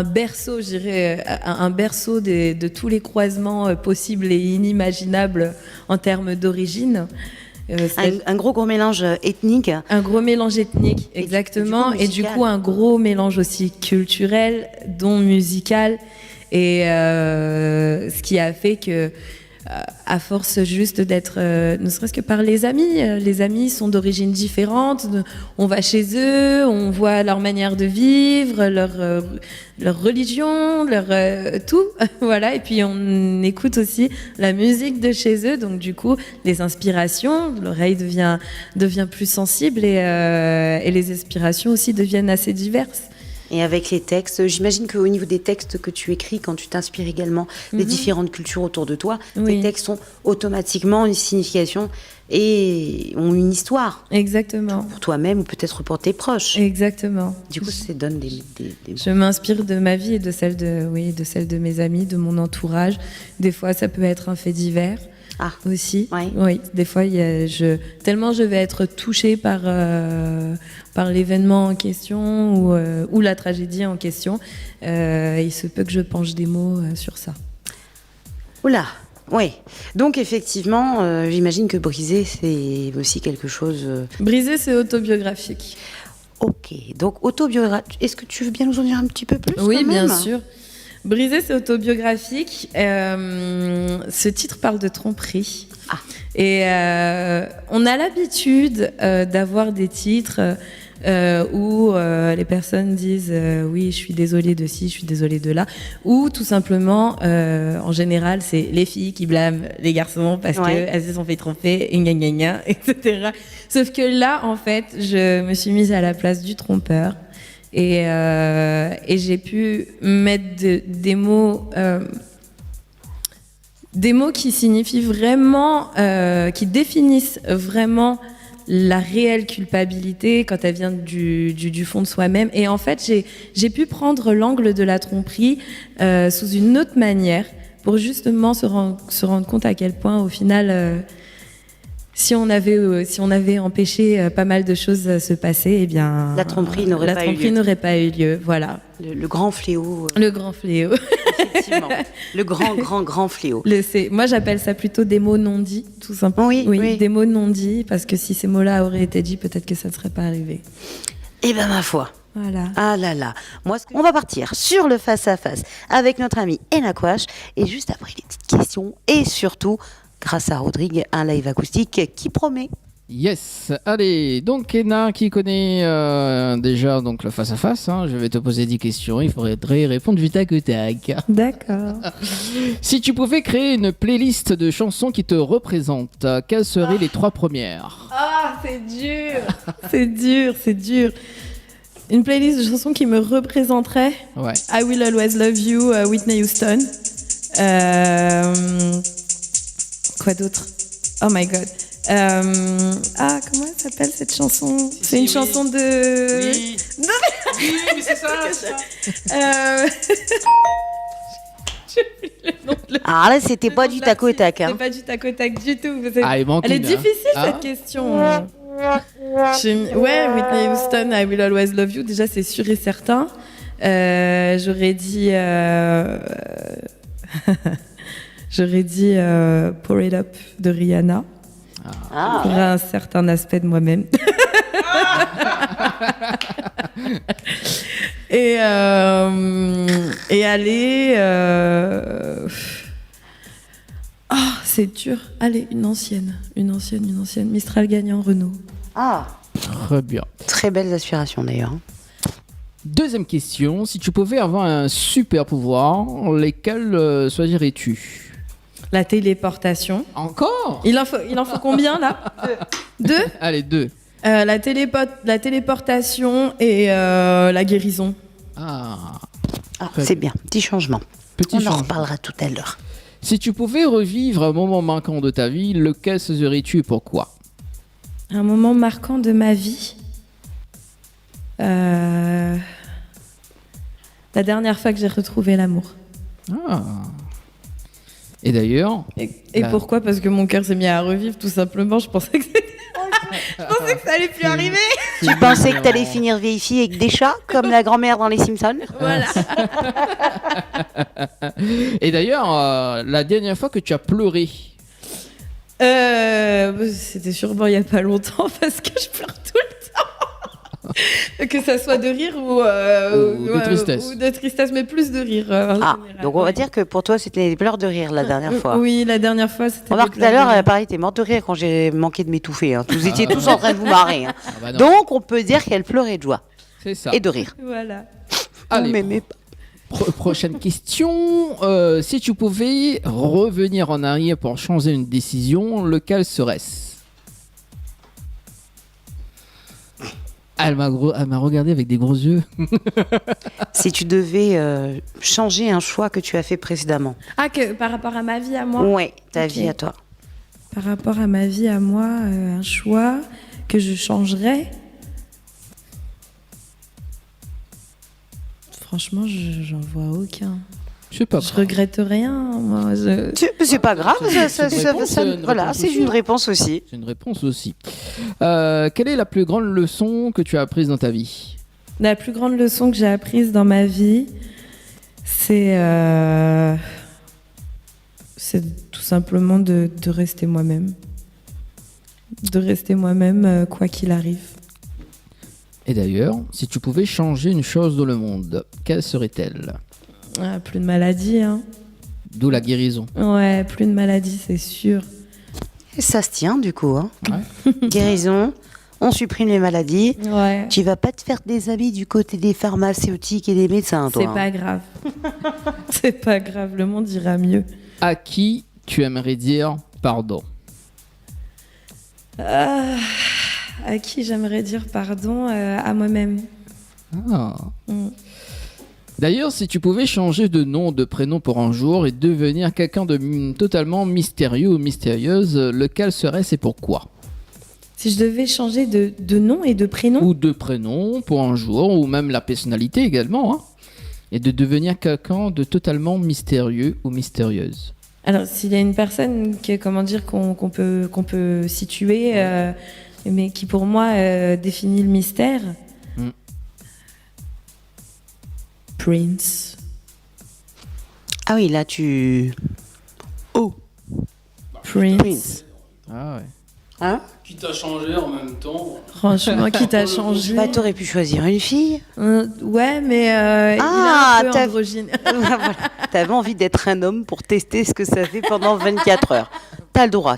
berceau, je dirais, un berceau de tous les croisements possibles et inimaginables en termes d'origine. Un gros mélange ethnique. Un gros mélange ethnique, exactement. Et du coup, un gros mélange aussi culturel, dont musical. Et ce qui a fait que, à force juste d'être, ne serait-ce que par les amis sont d'origines différentes. On va chez eux, on voit leur manière de vivre, leur religion, tout, voilà. Et puis on écoute aussi la musique de chez eux, donc du coup les inspirations, l'oreille devient plus sensible et les inspirations aussi deviennent assez diverses. Et avec les textes, j'imagine qu'au niveau des textes que tu écris, quand tu t'inspires également des différentes cultures autour de toi, tes textes ont automatiquement une signification et ont une histoire. Exactement. Pour toi-même ou peut-être pour tes proches. Exactement. Du coup, ça donne des... Je m'inspire de ma vie et de celle de mes amis, de mon entourage. Des fois, ça peut être un fait divers. Aussi. Oui, des fois, tellement je vais être touchée par l'événement en question ou la tragédie en question, il se peut que je penche des mots sur ça. Oula, oui. Donc effectivement, j'imagine que Brisé, c'est aussi quelque chose... Brisé, c'est autobiographique. Ok, donc autobiographique. Est-ce que tu veux bien nous en dire un petit peu plus ? Oui, bien sûr. Brisé, c'est autobiographique. Ce titre parle de tromperie. Et on a l'habitude d'avoir des titres où les personnes disent oui, je suis désolée de ci, je suis désolée de là. Ou tout simplement, en général, c'est les filles qui blâment les garçons parce qu'elles se sont fait tromper, et gna gna gna, etc. Sauf que là, en fait, je me suis mise à la place du trompeur. Et j'ai pu mettre des mots qui signifient vraiment, qui définissent vraiment la réelle culpabilité quand elle vient du fond de soi-même. Et en fait, j'ai pu prendre l'angle de la tromperie sous une autre manière pour justement se rendre compte à quel point, au final, si on avait empêché pas mal de choses se passer, eh bien, la tromperie n'aurait pas eu lieu. Voilà. Le grand fléau. Le grand fléau. Effectivement. Le grand fléau. Moi, j'appelle ça plutôt des mots non dits, tout simplement. Oui, des mots non dits, parce que si ces mots-là auraient été dits, peut-être que ça ne serait pas arrivé. Eh ben, ma foi. Voilà. Ah là là. On va partir sur le face-à-face avec notre ami Enakwash. Et juste après, les petites questions. Et surtout, grâce à Rodrigue, un live acoustique qui promet. Yes, allez, donc Ena qui connaît déjà donc le face-à-face, hein, je vais te poser 10 questions, il faudrait répondre du tac au tac. D'accord. Si tu pouvais créer une playlist de chansons qui te représentent, quelles seraient les 3 premières? Ah, c'est dur. C'est dur. Une playlist de chansons qui me représenterait. Ouais. I Will Always Love You, Whitney Houston. Quoi d'autre? Oh my god. Comment elle s'appelle cette chanson? C'est une chanson de... Oui. Oui, mais c'est ça. Ah là, c'était pas du tac au tac. C'est pas du tac au tac du tout. Elle est difficile cette question. Ouais, Whitney Houston, I Will Always Love You. Déjà, c'est sûr et certain. J'aurais dit Pour It Up de Rihanna. Pour un certain aspect de moi-même. Et aller... c'est dur. Allez, une ancienne. Mistral gagnant, Renault. Ah, très bien. Très belles aspirations d'ailleurs. Deuxième question, si tu pouvais avoir un super pouvoir, lesquels choisirais-tu? La téléportation. Encore? Il en faut combien là? 2. Allez, 2. La téléportation et la guérison. C'est bien, petit changement. On en reparlera tout à l'heure. Si tu pouvais revivre un moment marquant de ta vie, lequel choisirais-tu et pourquoi? Un moment marquant de ma vie. La dernière fois que j'ai retrouvé l'amour. Et d'ailleurs... Et pourquoi? Parce que mon cœur s'est mis à revivre, tout simplement. Je pensais que ça allait plus arriver. Tu pensais que t'allais finir vieille fille avec des chats, comme la grand-mère dans les Simpsons? Voilà. Et d'ailleurs, la dernière fois que tu as pleuré? C'était sûrement il n'y a pas longtemps, parce que je pleure tout le temps. Que ça soit de rire ou de tristesse. Ou de tristesse, mais plus de rire. Donc on va dire que pour toi, c'était des pleurs de rire la dernière fois. Oui, la dernière fois, c'était. Remarque, tout à l'heure, pareil, t'es morte de rire quand j'ai manqué de m'étouffer. Hein. Vous étiez tous en train de vous marrer. Hein. Donc on peut dire qu'elle pleurait de joie. C'est ça. Et de rire. Voilà. Allez, m'aimez pas. Prochaine question. Si tu pouvais revenir en arrière pour changer une décision, lequel serait-ce? Elle m'a regardé avec des gros yeux. Si tu devais changer un choix que tu as fait précédemment. Par rapport à ma vie à moi? Oui, ta vie à toi. Par rapport à ma vie à moi, un choix que je changerais. Franchement, j'en vois aucun. Je regrette rien. Moi, C'est pas grave. Voilà, c'est une réponse aussi. C'est une réponse aussi. Quelle est la plus grande leçon que tu as apprise dans ta vie? La plus grande leçon que j'ai apprise dans ma vie, c'est tout simplement de rester moi-même. De rester moi-même, quoi qu'il arrive. Et d'ailleurs, si tu pouvais changer une chose dans le monde, quelle serait-elle? Plus de maladies, hein. D'où la guérison. Ouais, plus de maladies, c'est sûr. Et ça se tient, du coup. Hein. Ouais. Guérison, on supprime les maladies. Ouais. Tu vas pas te faire des amis du côté des pharmaceutiques et des médecins, toi. C'est pas grave. C'est pas grave, le monde ira mieux. À qui tu aimerais dire pardon? À qui j'aimerais dire pardon? À moi-même. D'ailleurs, si tu pouvais changer de nom, de prénom pour un jour et devenir quelqu'un de totalement mystérieux ou mystérieuse, lequel serait-ce et pourquoi? Si je devais changer de nom et de prénom. Ou de prénom pour un jour, ou même la personnalité également, hein, et de devenir quelqu'un de totalement mystérieux ou mystérieuse. Alors, s'il y a une personne qu'on peut situer, mais qui pour moi définit le mystère, Prince. Ah oui, là tu... Oh, Prince. Ah ouais. Hein? Qui t'a changé en même temps. Franchement, qui t'a changé. Bah, t'aurais pu choisir une fille. Ouais, mais il est un peu androgyne. Voilà. T'avais envie d'être un homme pour tester ce que ça fait pendant 24 heures. T'as le droit.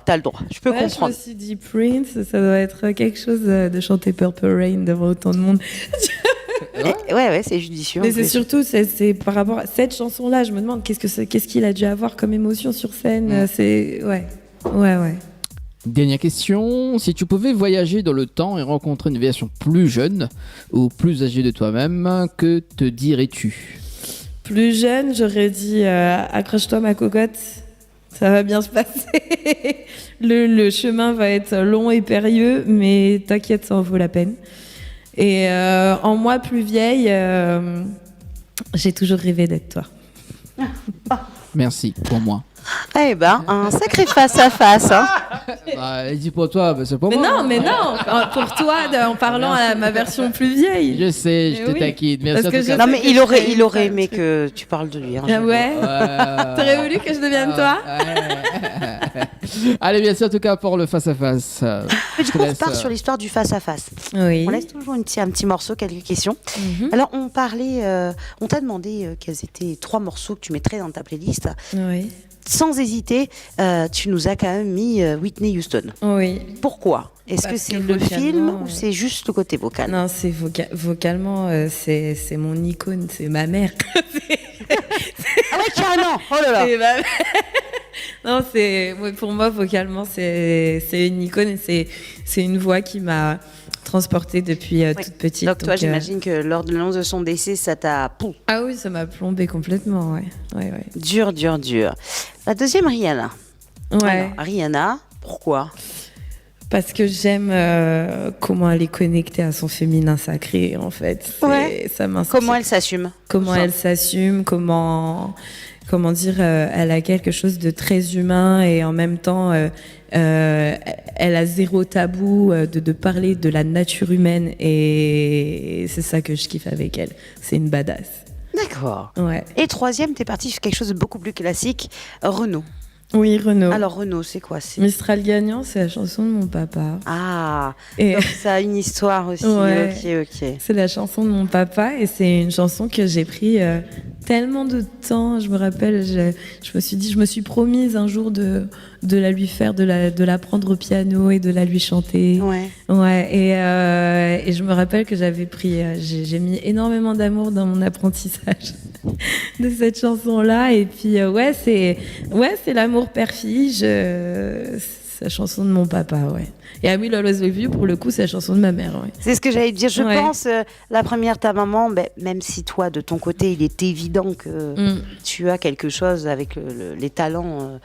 Je peux comprendre. Je me suis dit Prince, ça doit être quelque chose de chanter Purple Rain devant autant de monde. Ouais, c'est judicieux. Mais c'est surtout c'est par rapport à cette chanson-là, je me demande qu'est-ce qu'il a dû avoir comme émotion sur scène. C'est ouais. Dernière question, si tu pouvais voyager dans le temps et rencontrer une version plus jeune ou plus âgée de toi-même, que te dirais-tu? Plus jeune, j'aurais dit accroche-toi ma cocotte, ça va bien se passer. Le chemin va être long et périlleux, mais t'inquiète, ça en vaut la peine. Et en moi plus vieille, j'ai toujours rêvé d'être toi. Merci pour moi. Eh ben, un sacré face-à-face. Hein. Bah, dis pour toi, bah, c'est pour mais moi. Mais non, pour toi, en parlant à ma version plus vieille. Je sais, je te taquine. Merci. Parce que non, mais il aurait aimé que tu parles de lui. Hein, ouais. T'aurais voulu que je devienne toi? Allez, bien sûr, en tout cas, pour le face-à-face. Du coup, on repart sur l'histoire du face-à-face. Oui. On laisse toujours un petit morceau, quelques questions. Alors, on t'a demandé quels étaient 3 morceaux que tu mettrais dans ta playlist. Oui. Sans hésiter, tu nous as quand même mis Whitney Houston. Oui. Pourquoi? Est-ce que c'est le film ou c'est juste le côté vocal? Non, c'est vocalement, c'est mon icône, c'est ma mère. Ah ouais, carrément. Oh là là. C'est ma mère. Non, pour moi, vocalement, c'est une icône et c'est une voix qui m'a transportée depuis toute petite. Donc toi, j'imagine que lors de l'annonce de son décès, ça t'a... Ah oui, ça m'a plombé complètement, ouais. Dur. La deuxième, Rihanna. Ouais. Alors, Rihanna, pourquoi? Parce que j'aime comment elle est connectée à son féminin sacré, en fait. Ça m'inspire. Comment elle s'assume? Comment dire, elle a quelque chose de très humain et en même temps, elle a zéro tabou de parler de la nature humaine et c'est ça que je kiffe avec elle. C'est une badass. D'accord. Ouais. Et troisième, t'es parti sur quelque chose de beaucoup plus classique, Renaud. Oui, Renaud. Alors Renaud, c'est quoi? Mistral gagnant, c'est la chanson de mon papa. Ah, et donc ça a une histoire aussi. Ouais. Ok. C'est la chanson de mon papa et c'est une chanson que j'ai pris tellement de temps. Je me rappelle, je me suis dit, je me suis promise un jour de la lui faire, de la prendre au piano et de la lui chanter. Ouais. Et je me rappelle que j'avais pris, j'ai mis énormément d'amour dans mon apprentissage de cette chanson-là. Et puis c'est l'amour père-fille. C'est la chanson de mon papa, ouais. Et I Will Always Love You, pour le coup, c'est la chanson de ma mère, ouais. C'est ce que j'allais dire. Je pense, la première, ta maman, même si toi, de ton côté, il est évident que tu as quelque chose avec les talents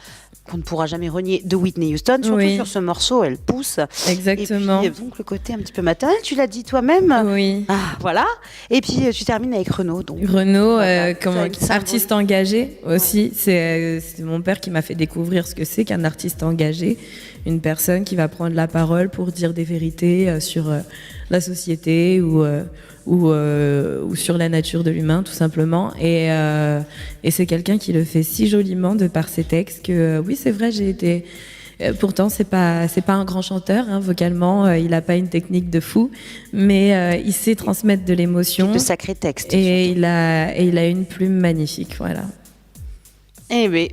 qu'on ne pourra jamais renier de Whitney Houston, surtout sur ce morceau, elle pousse. Exactement. Et puis, donc, le côté un petit peu maternel, tu l'as dit toi-même. Oui. Ah, voilà. Et puis, tu termines avec Renaud. Donc. Renaud, artiste engagé aussi. C'est mon père qui m'a fait découvrir ce que c'est qu'un artiste engagé. Une personne qui va prendre la parole pour dire des vérités sur la société ou sur la nature de l'humain, tout simplement. Et c'est quelqu'un qui le fait si joliment de par ses textes que, oui, c'est vrai, j'ai été... pourtant, c'est pas un grand chanteur, hein, vocalement. Il n'a pas une technique de fou, mais il sait transmettre de l'émotion. De sacrés textes. Et il a une plume magnifique, voilà. Eh bien,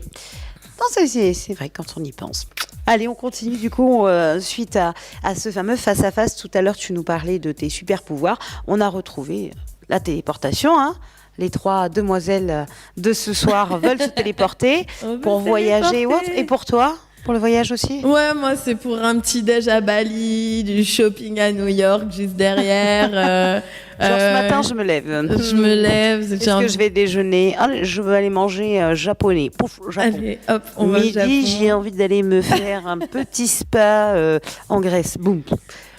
c'est vrai quand on y pense. Allez, on continue du coup, suite à ce fameux face-à-face. Tout à l'heure, tu nous parlais de tes super pouvoirs. On a retrouvé la téléportation, hein. Les 3 demoiselles de ce soir veulent se téléporter pour voyager ou autre. Et pour toi? Pour le voyage aussi? Ouais, moi, c'est pour un petit déj à Bali, du shopping à New York, juste derrière. Genre, ce matin, je me lève. Je me lève. Est-ce que je vais déjeuner? Ah, je veux aller manger japonais. Pouf, Japon. Allez, hop, on va au Japon. Midi, j'ai envie d'aller me faire un petit spa en Grèce. Boum.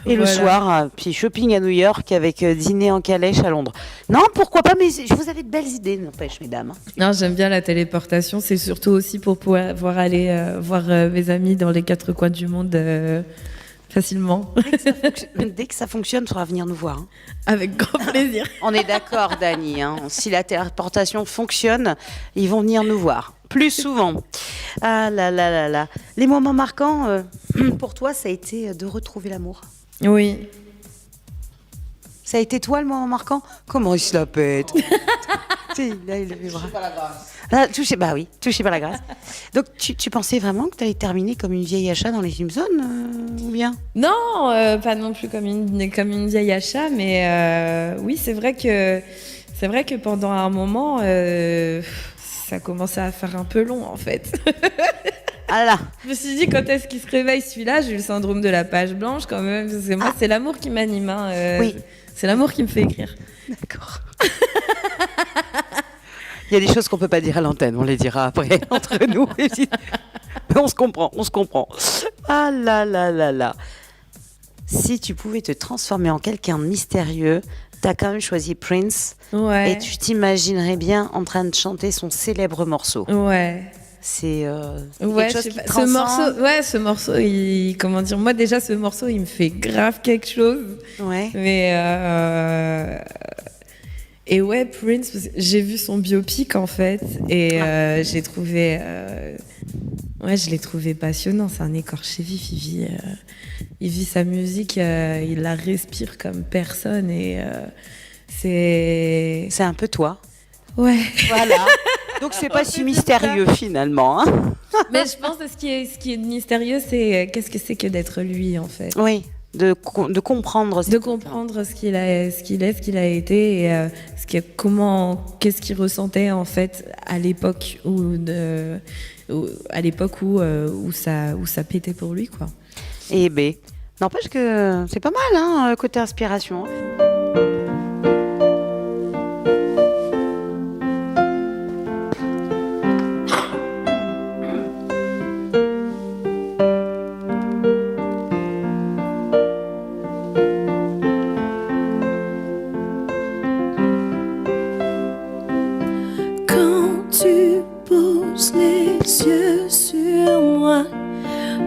Et le Voilà. soir, puis shopping à New York avec dîner en calèche à Londres. Non, pourquoi pas, mais vous avez de belles idées, n'empêche, mesdames. Non, j'aime bien la téléportation. C'est surtout aussi pour pouvoir aller voir mes amis dans les 4 coins du monde facilement. Dès que ça fonctionne, il faudra venir nous voir. Hein. Avec grand plaisir. On est d'accord, Dani. Hein. Si la téléportation fonctionne, ils vont venir nous voir. Plus souvent. Ah là là là là. Les moments marquants, pour toi, ça a été de retrouver l'amour. Oui. Ça a été toi le moment marquant? Comment il se la pète? Là, il les bras. Touché par la grâce. Ah, touché par la grâce. Donc tu pensais vraiment que tu allais terminer comme une vieille achat dans les Simpsons ou bien? Non, pas non plus comme une vieille achat, mais oui, c'est vrai que pendant un moment, ça commençait à faire un peu long en fait. Ah là. Je me suis dit, quand est-ce qu'il se réveille celui-là? J'ai eu le syndrome de la page blanche quand même. Moi, c'est l'amour qui m'anime. Hein, oui. C'est l'amour qui me fait écrire. D'accord. Il y a des choses qu'on peut pas dire à l'antenne, on les dira après entre nous. Mais on se comprend. Ah là là là là. Si tu pouvais te transformer en quelqu'un de mystérieux, t'as quand même choisi Prince. Ouais. Et tu t'imaginerais bien en train de chanter son célèbre morceau. Ouais. C'est ouais, quelque chose qui ce morceau, comment dire, moi déjà ce morceau, il me fait grave quelque chose. Ouais. Mais et ouais, Prince, j'ai vu son biopic en fait, et j'ai trouvé, je l'ai trouvé passionnant. C'est un écorché vif. Il vit sa musique, il la respire comme personne, et c'est un peu toi. Ouais. Voilà. Donc c'est pas si mystérieux finalement. Hein. Mais je pense que ce qui est mystérieux, c'est qu'est-ce que c'est que d'être lui en fait. Oui, de comprendre. De comprendre ce qu'il a été, et qu'est-ce qu'il ressentait en fait à l'époque où ça pétait pour lui quoi. Et n'empêche que c'est pas mal hein, côté inspiration.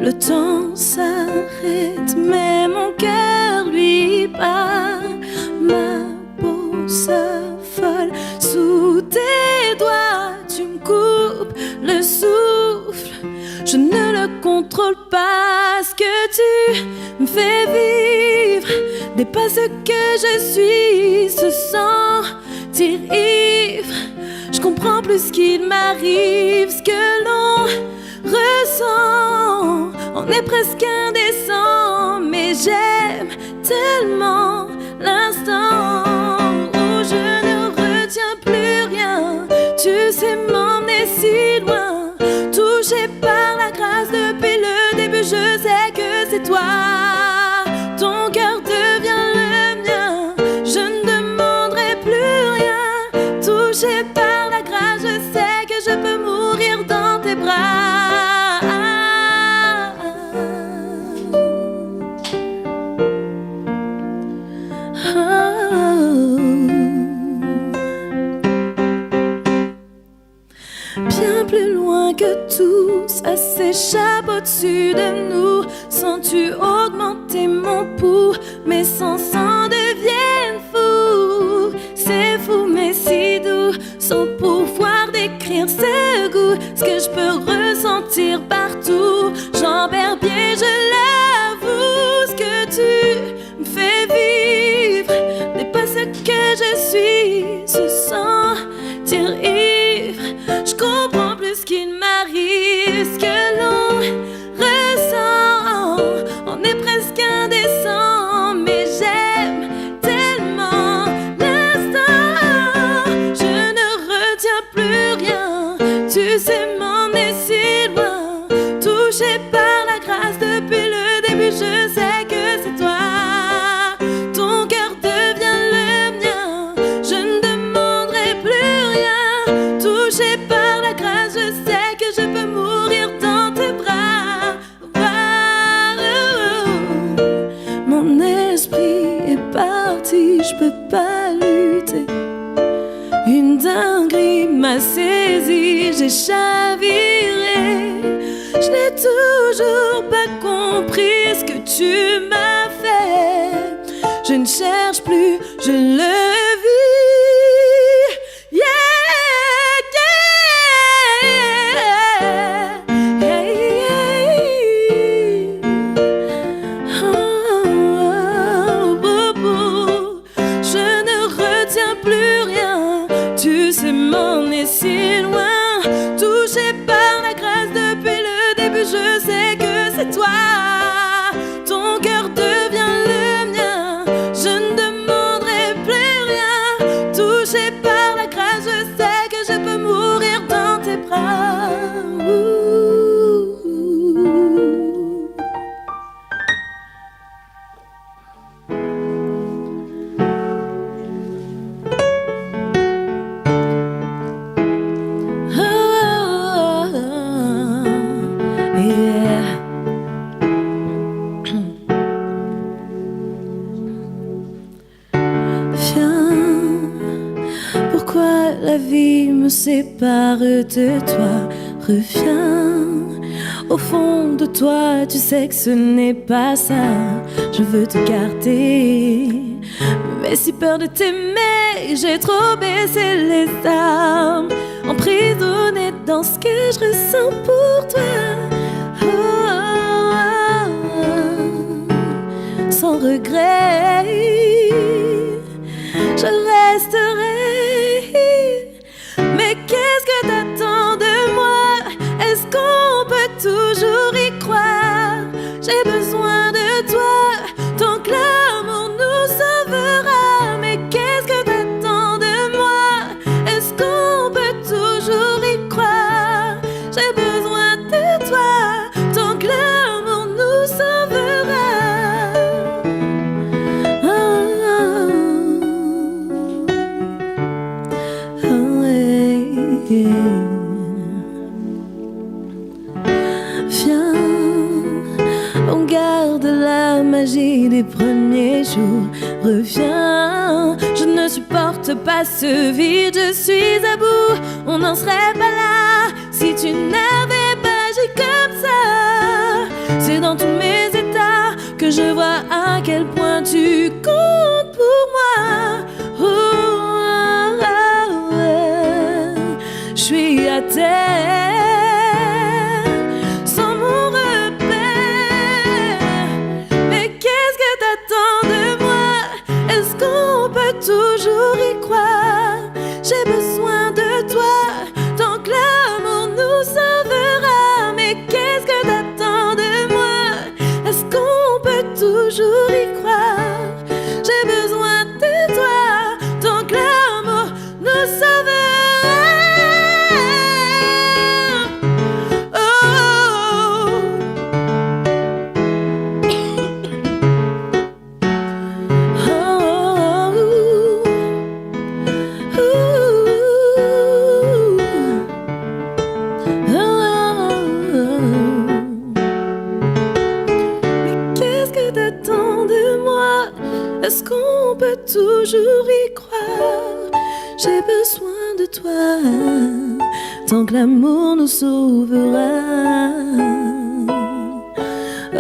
Le temps s'arrête, mais mon cœur lui bat. Ma peau s'affole sous tes doigts. Tu me coupes le souffle, je ne le contrôle pas. Ce que tu me fais vivre dépasse ce que je suis. Se sentir ivre, je comprends plus ce qu'il m'arrive. Ce que l'on ressent, on est presque indécent, mais j'aime tellement l'instant où je ne retiens plus rien. Tu sais m'emmener si loin, touché par la grâce depuis le début. Je sais que c'est toi. Ton cœur devient le mien, je ne demanderai plus rien. Touché par la grâce, je sais que je peux mourir dans tes bras. Bien plus loin que tout, ça s'échappe au-dessus de nous. Sens-tu augmenter mon pouls? Mes sens en deviennent fous. C'est fou mais si doux, sans pouvoir décrire ce goût. Ce que je peux ressentir partout, j'en perds bien, je l'avoue. Ce que tu me fais vivre dépasse ce que je suis. Se sentir ivre, je comprends plus ce qu'il m'arrive. Ce que l'on ressent, on est presque indécent, mais j'aime tellement l'instant. Je ne retiens plus rien, tu sais m'emmener si loin, touché par peux pas lutter. Une dinguerie m'a saisi, j'ai chaviré. Je n'ai toujours pas compris ce que tu m'as fait. Je ne cherche plus, je le vis. Yeah, yeah, yeah, yeah. Oh, oh, oh. Je ne retiens plus rien. Tu sais m'emmener si loin. Touché par la grâce depuis le début, je sais que c'est toi. Ton cœur devient le mien. Je ne demanderai plus rien. Touché par la grâce, je sais que je peux mourir dans tes bras. La vie me sépare de toi. Reviens au fond de toi. Tu sais que ce n'est pas ça. Je veux te garder, mais si peur de t'aimer, j'ai trop baissé les armes, emprisonnée dans ce que je ressens pour toi. Oh, oh, oh. Sans regret, je resterai. Mais qu'est-ce que t'attends de moi? Est-ce qu'on peut toujours y croire? J'ai besoin de toi, tant que l'amour nous sauvera. Mais qu'est-ce que t'attends de moi? Est-ce qu'on peut toujours y croire? J'ai besoin de toi, tant que l'amour nous sauvera. Oh, oh, oh, yeah. Viens, on garde la magie des premiers jours. Reviens, je ne supporte pas ce vide, je suis à bout. On n'en serait pas là si tu n'avais pas agi comme ça. C'est dans tous mes états que je vois à quel point tu comptes pour moi. Oh, oh, oh, oh. Je suis à terre. Toujours y croire, j'ai besoin de toi, tant que l'amour nous sauvera. Mais qu'est-ce que t'attends de moi? Est-ce qu'on peut toujours y croire? J'ai besoin de toi, tant que l'amour nous sauvera. Est-ce qu'on peut toujours y croire? J'ai besoin de toi, tant que l'amour nous sauvera. Oh,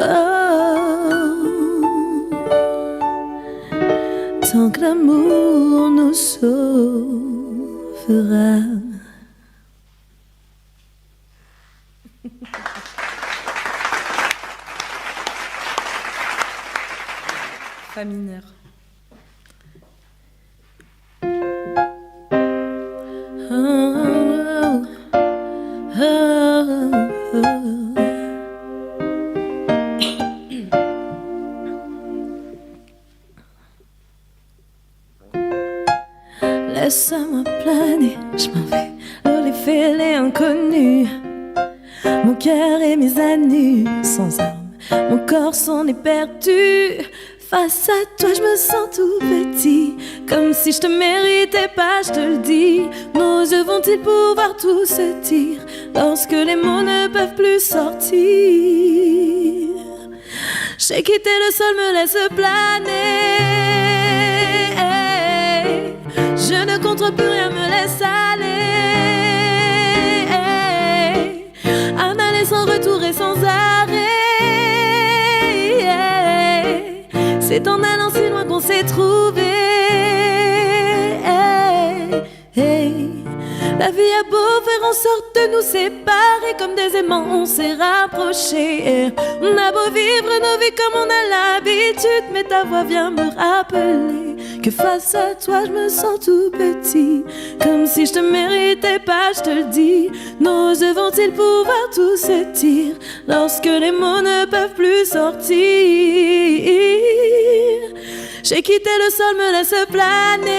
tant que l'amour nous sauvera. Fa mineur. Oh, oh, oh, oh. Laisse-moi planer, je m'en vais dans les fêlés inconnus. Mon cœur et mes anus sans armes, mon corps s'en est perdu. Face à toi je me sens tout petit, comme si je te méritais pas, je te le dis. Nos yeux vont-ils pouvoir tout se dire lorsque les mots ne peuvent plus sortir? J'ai quitté le sol, me laisse planer. Je ne compte plus rien, me laisse aller. Un aller sans retour et sans arrêt. C'est en allant si loin qu'on s'est trouvé. La vie a beau faire en sorte de nous séparer, comme des aimants on s'est rapprochés. On a beau vivre nos vies comme on a l'habitude, mais ta voix vient me rappeler que face à toi je me sens tout petit, comme si je te méritais pas, je te le dis. Nos yeux vont-ils pouvoir tout se dire lorsque les mots ne peuvent plus sortir? J'ai quitté le sol, me laisse planer.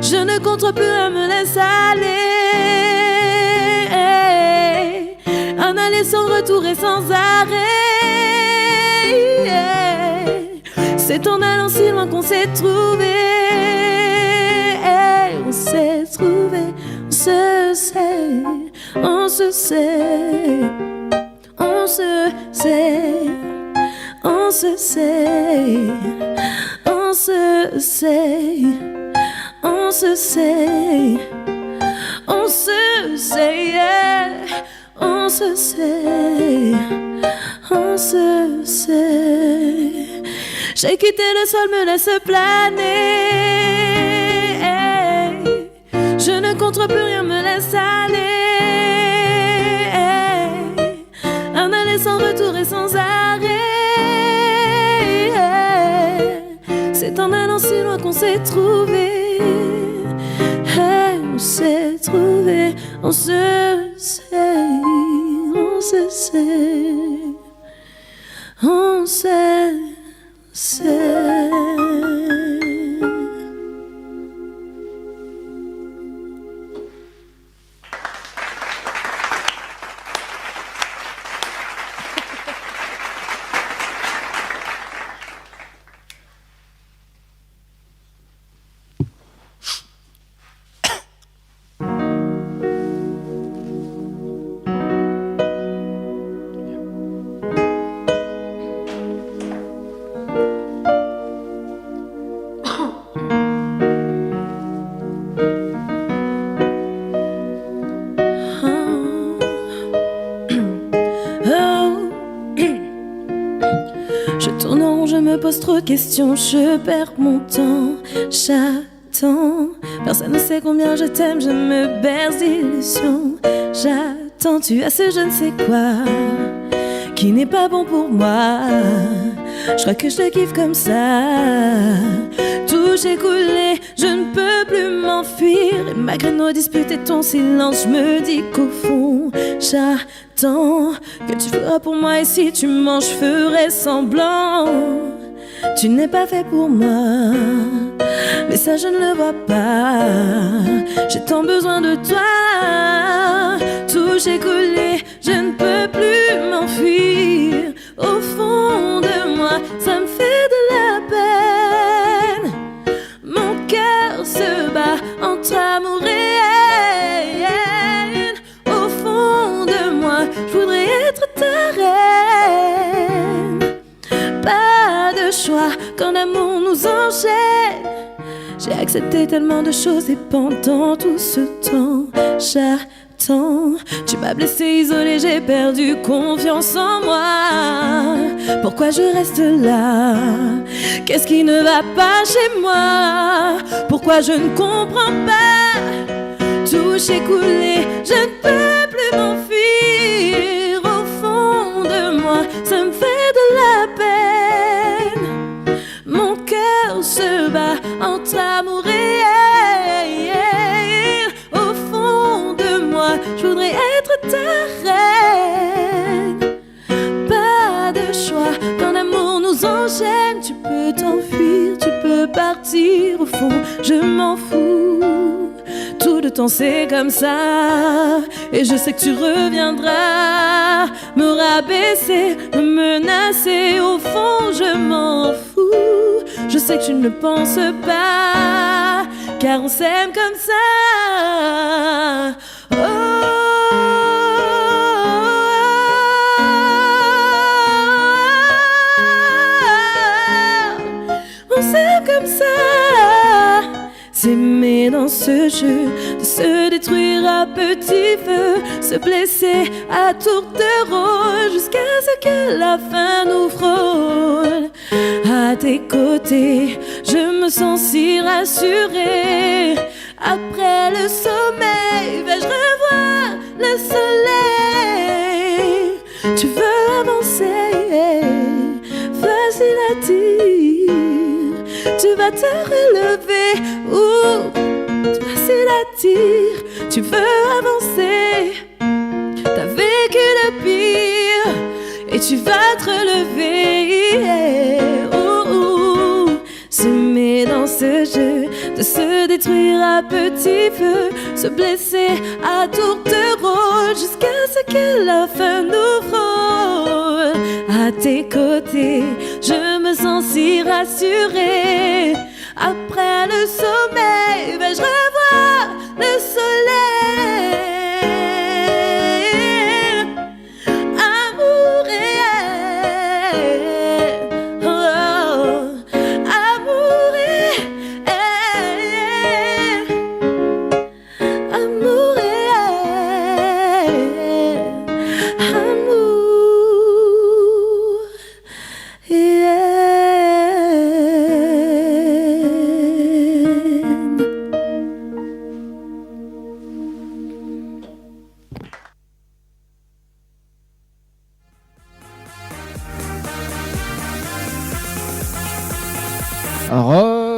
Je ne compte plus rien, me laisse aller. Un aller sans retour et sans arrêt. C'est en allant si loin qu'on s'est trouvé. On s'est trouvé, on se sait, on se sait, on se sait, on se sait, on se sait. On se sait, on se sait, yeah. On se sait, on se sait. J'ai quitté le sol, me laisse planer. Je ne compte plus rien, me laisse aller. Un aller sans retour et sans arrêt. C'est en allant si loin qu'on s'est trouvé. Hey, on s'est trouvé, on se sait, on se sait, on se sait. Pose trop de questions, je perds mon temps, j'attends. Personne ne sait combien je t'aime, je me berce d'illusions. J'attends, tu as ce je ne sais quoi qui n'est pas bon pour moi. Je crois que je te kiffe comme ça. Tout j'ai coulé, je ne peux plus m'enfuir. Et malgré nos disputes et ton silence, je me dis qu'au fond, j'attends que tu feras pour moi. Et si tu mens, je ferai semblant. Tu n'es pas fait pour moi, mais ça je ne le vois pas. J'ai tant besoin de toi. Tout j'ai coulé, je ne peux plus m'enfuir. Au fond de moi, ça me fait de la peine. Mon cœur se bat entre amour et haine. Au fond de moi, je voudrais être ta reine. Pas de choix quand l'amour nous enchaîne. J'ai accepté tellement de choses et pendant tout ce temps, j'attends. Tu m'as blessé, isolé, j'ai perdu confiance en moi. Pourquoi je reste là? Qu'est-ce qui ne va pas chez moi? Pourquoi je ne comprends pas? Tout j'ai coulé, je ne peux plus m'enfuir. Au fond de moi, ça me fait de la peine. Mon cœur se bat entre amour et haine. Au fond de moi, je voudrais être ta reine. Pas de choix quand l'amour nous enchaîne. Tu peux t'enfuir, tu peux partir. Au fond, je m'en fous. Tout le temps c'est comme ça. Et je sais que tu reviendras me rabaisser, me menacer. Au fond je m'en fous. Je sais que tu ne le penses pas, car on s'aime comme ça. Oh, on s'aime comme ça. s'aimer dans ce jeu, de se détruire à petit feu, se blesser à tour de rôle, jusqu'à ce que la fin nous frôle. À tes côtés, je me sens si rassurée. Après le sommeil, vais-je revoir le soleil? Tu veux avancer, facile à dire. Tu vas te relever, facile à dire. Tu veux avancer, t'as vécu le pire et tu vas te relever. S'aimer dans ce jeu, de se détruire à petit feu, se blesser à tour de rôle, jusqu'à ce que la fin nous frôle. À tes côtés, je me sens si rassurée. Après le sommeil, vais-je revoir le soleil? Amour et haine, oh, amour et haine, amour et haine, amour et haine.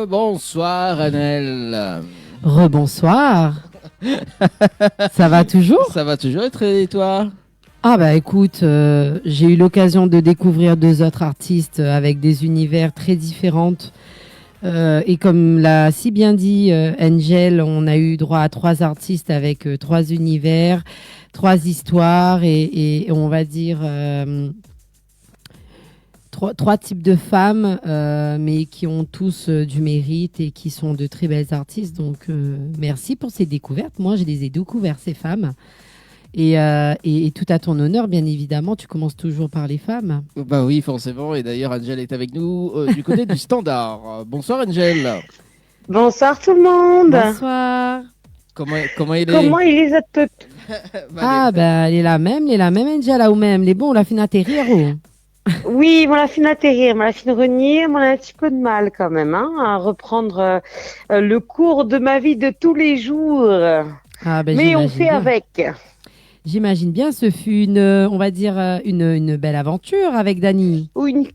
Bonsoir Annelle. Rebonsoir. Ça va toujours? Ça va toujours être et toi? Ah bah écoute, j'ai eu l'occasion de découvrir 2 autres artistes avec des univers très différents. Et comme l'a si bien dit Angel, on a eu droit à 3 artistes avec 3 univers, 3 histoires et on va dire 3 types de femmes, mais qui ont tous du mérite et qui sont de très belles artistes. Donc merci pour ces découvertes. Moi, je les ai découvertes, ces femmes. Et tout à ton honneur, bien évidemment, tu commences toujours par les femmes. Bah oui, forcément. Et d'ailleurs, Angel est avec nous du côté du standard. Bonsoir, Angel. Bonsoir tout le monde. Bonsoir. Comment il est? Comment il est toutes? Elle est la même, Angel, là, ou même. Les bons, on l'a fait atterrir, oh. Oui, on l'a fait atterrir, on l'a fait revenir, mais on a un petit peu de mal quand même à reprendre le cours de ma vie de tous les jours. Mais on fait bien. avec. J'imagine bien, ce fut une belle aventure avec Dany. Une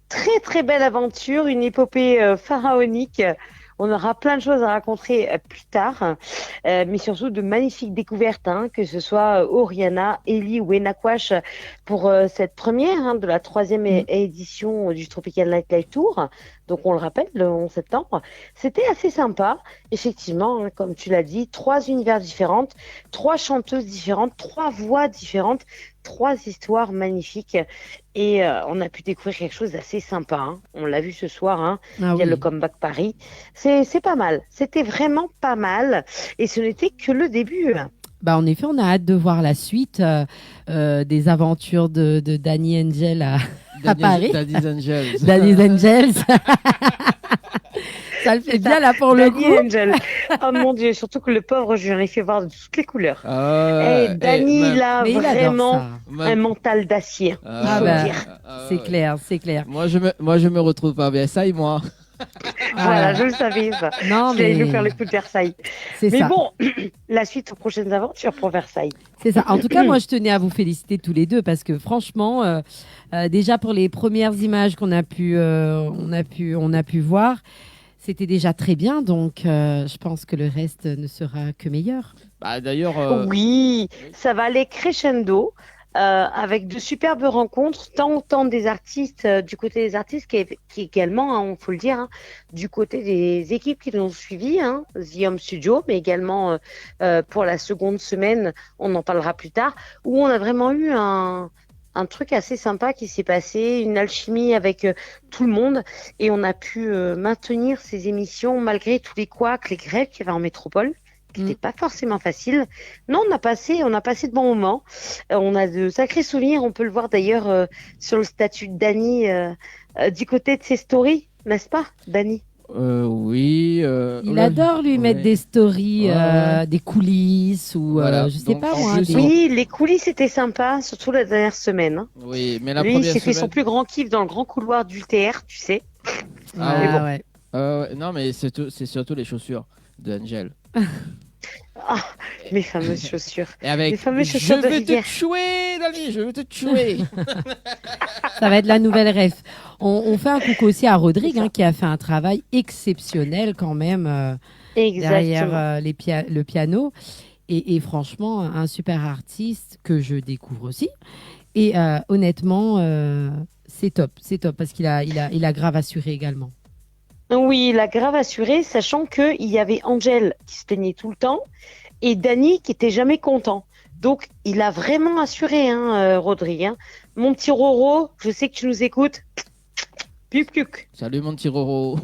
très très belle aventure, une épopée pharaonique. On aura plein de choses à raconter plus tard, mais surtout de magnifiques découvertes, que ce soit Oriana, Ellie ou Enakwash pour cette première de la 3e édition du Tropical Nightlife Tour. Donc on le rappelle, le 11 septembre. C'était assez sympa, effectivement, comme tu l'as dit, 3 univers différents, 3 chanteuses différentes, 3 voix différentes, 3 histoires magnifiques. Et on a pu découvrir quelque chose d'assez sympa. On l'a vu ce soir, il y a le Comeback Paris. C'est pas mal. C'était vraiment pas mal. Et ce n'était que le début. Bah, en effet, on a hâte de voir la suite des aventures de Dany Angel à Paris. Daddy's Angels. Daddy's Angels. Ça le fait bien là pour le coup. Dany Angel. Oh mon Dieu, surtout que le pauvre, je lui en ai fait voir de toutes les couleurs. Dany, il a vraiment un mental d'acier. C'est clair, c'est clair. Moi, je me retrouve pas à Versailles, moi. Voilà, je le savais ça. Non, je vais nous faire le coup de Versailles. C'est mais ça. Bon, la suite aux prochaines aventures pour Versailles. C'est ça. En tout cas, moi, je tenais à vous féliciter tous les deux parce que franchement, déjà pour les premières images qu'on a pu voir, c'était déjà très bien. Donc, je pense que le reste ne sera que meilleur. Bah, d'ailleurs. Oui, ça va aller crescendo. Avec de superbes rencontres, tant des artistes, du côté des artistes, qui également, il faut le dire, du côté des équipes qui nous ont suivis, The Home Studio, mais également pour la seconde semaine, on en parlera plus tard, où on a vraiment eu un truc assez sympa qui s'est passé, une alchimie avec tout le monde, et on a pu maintenir ces émissions malgré tous les couacs, les grèves qu'il y avait en métropole. C'était pas forcément facile. Non, on a passé de bons moments. On a de sacrés souvenirs. On peut le voir d'ailleurs sur le statut de Dany du côté de ses stories, n'est-ce pas, Dany? Oui. Il adore lui mettre des stories, Ouais. des coulisses ou Voilà. je sais Donc, pas en moi. plus, Oui, les coulisses étaient sympas, surtout la dernière semaine. Hein. Oui, mais la Lui, il première s'est fait son semaine. plus grand kiff dans le grand couloir d'UTR, tu sais. Ah Mais bon. ouais. Ouais, non, mais c'est surtout les chaussures de Angel. Ah, mes fameuses chaussures. Et avec Les fameuses je chaussures de vais te rivière. tuer, Dali, je vais te tuer. Ça va être la nouvelle ref. On fait un coucou aussi à Rodrigue, qui a fait un travail exceptionnel quand même derrière Exactement. le piano. Et franchement, un super artiste que je découvre aussi. Et honnêtement, c'est top parce qu'il a grave assuré également. Oui, il a grave assuré, sachant qu'il y avait Angel qui se plaignait tout le temps et Danny qui était jamais content. Donc, il a vraiment assuré, Rodrigue. Hein. Mon petit Roro, je sais que tu nous écoutes. Puc, puc. Salut mon petit Roro.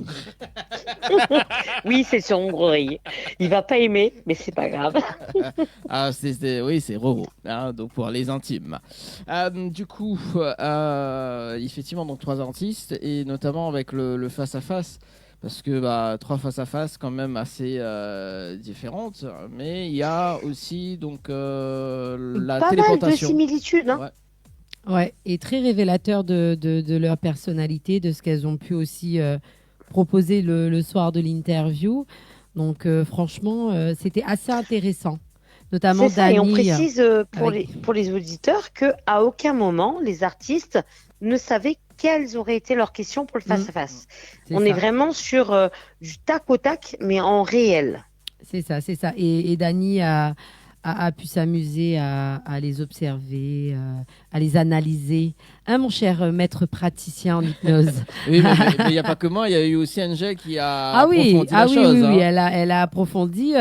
Oui, c'est sur mon oreille. Il va pas aimer, mais c'est pas grave. Oui, c'est Roro, hein, donc pour les intimes. Du coup, effectivement, donc 3 artistes et notamment avec le face-à-face. Parce que 3 face-à-face quand même assez différentes, mais il y a aussi donc la Pas mal de téléportation. similitudes. Hein. Ouais. Ouais, et très révélateur de leur personnalité, de ce qu'elles ont pu aussi proposer le soir de l'interview. Donc franchement, c'était assez intéressant. Notamment C'est ça, et on Dany, précise avec- pour les auditeurs qu'à aucun moment, les artistes ne savaient quelles auraient été leurs questions pour le face-à-face. C'est On ça. est vraiment sur du tac au tac, mais en réel. C'est ça, c'est ça. Et Dany a pu s'amuser à les observer, à les analyser. Hein, mon cher maître praticien en hypnose. Oui, mais il n'y a pas que moi, il y a eu aussi Angel qui a approfondi la oui, chose. oui, hein. oui, elle a approfondi.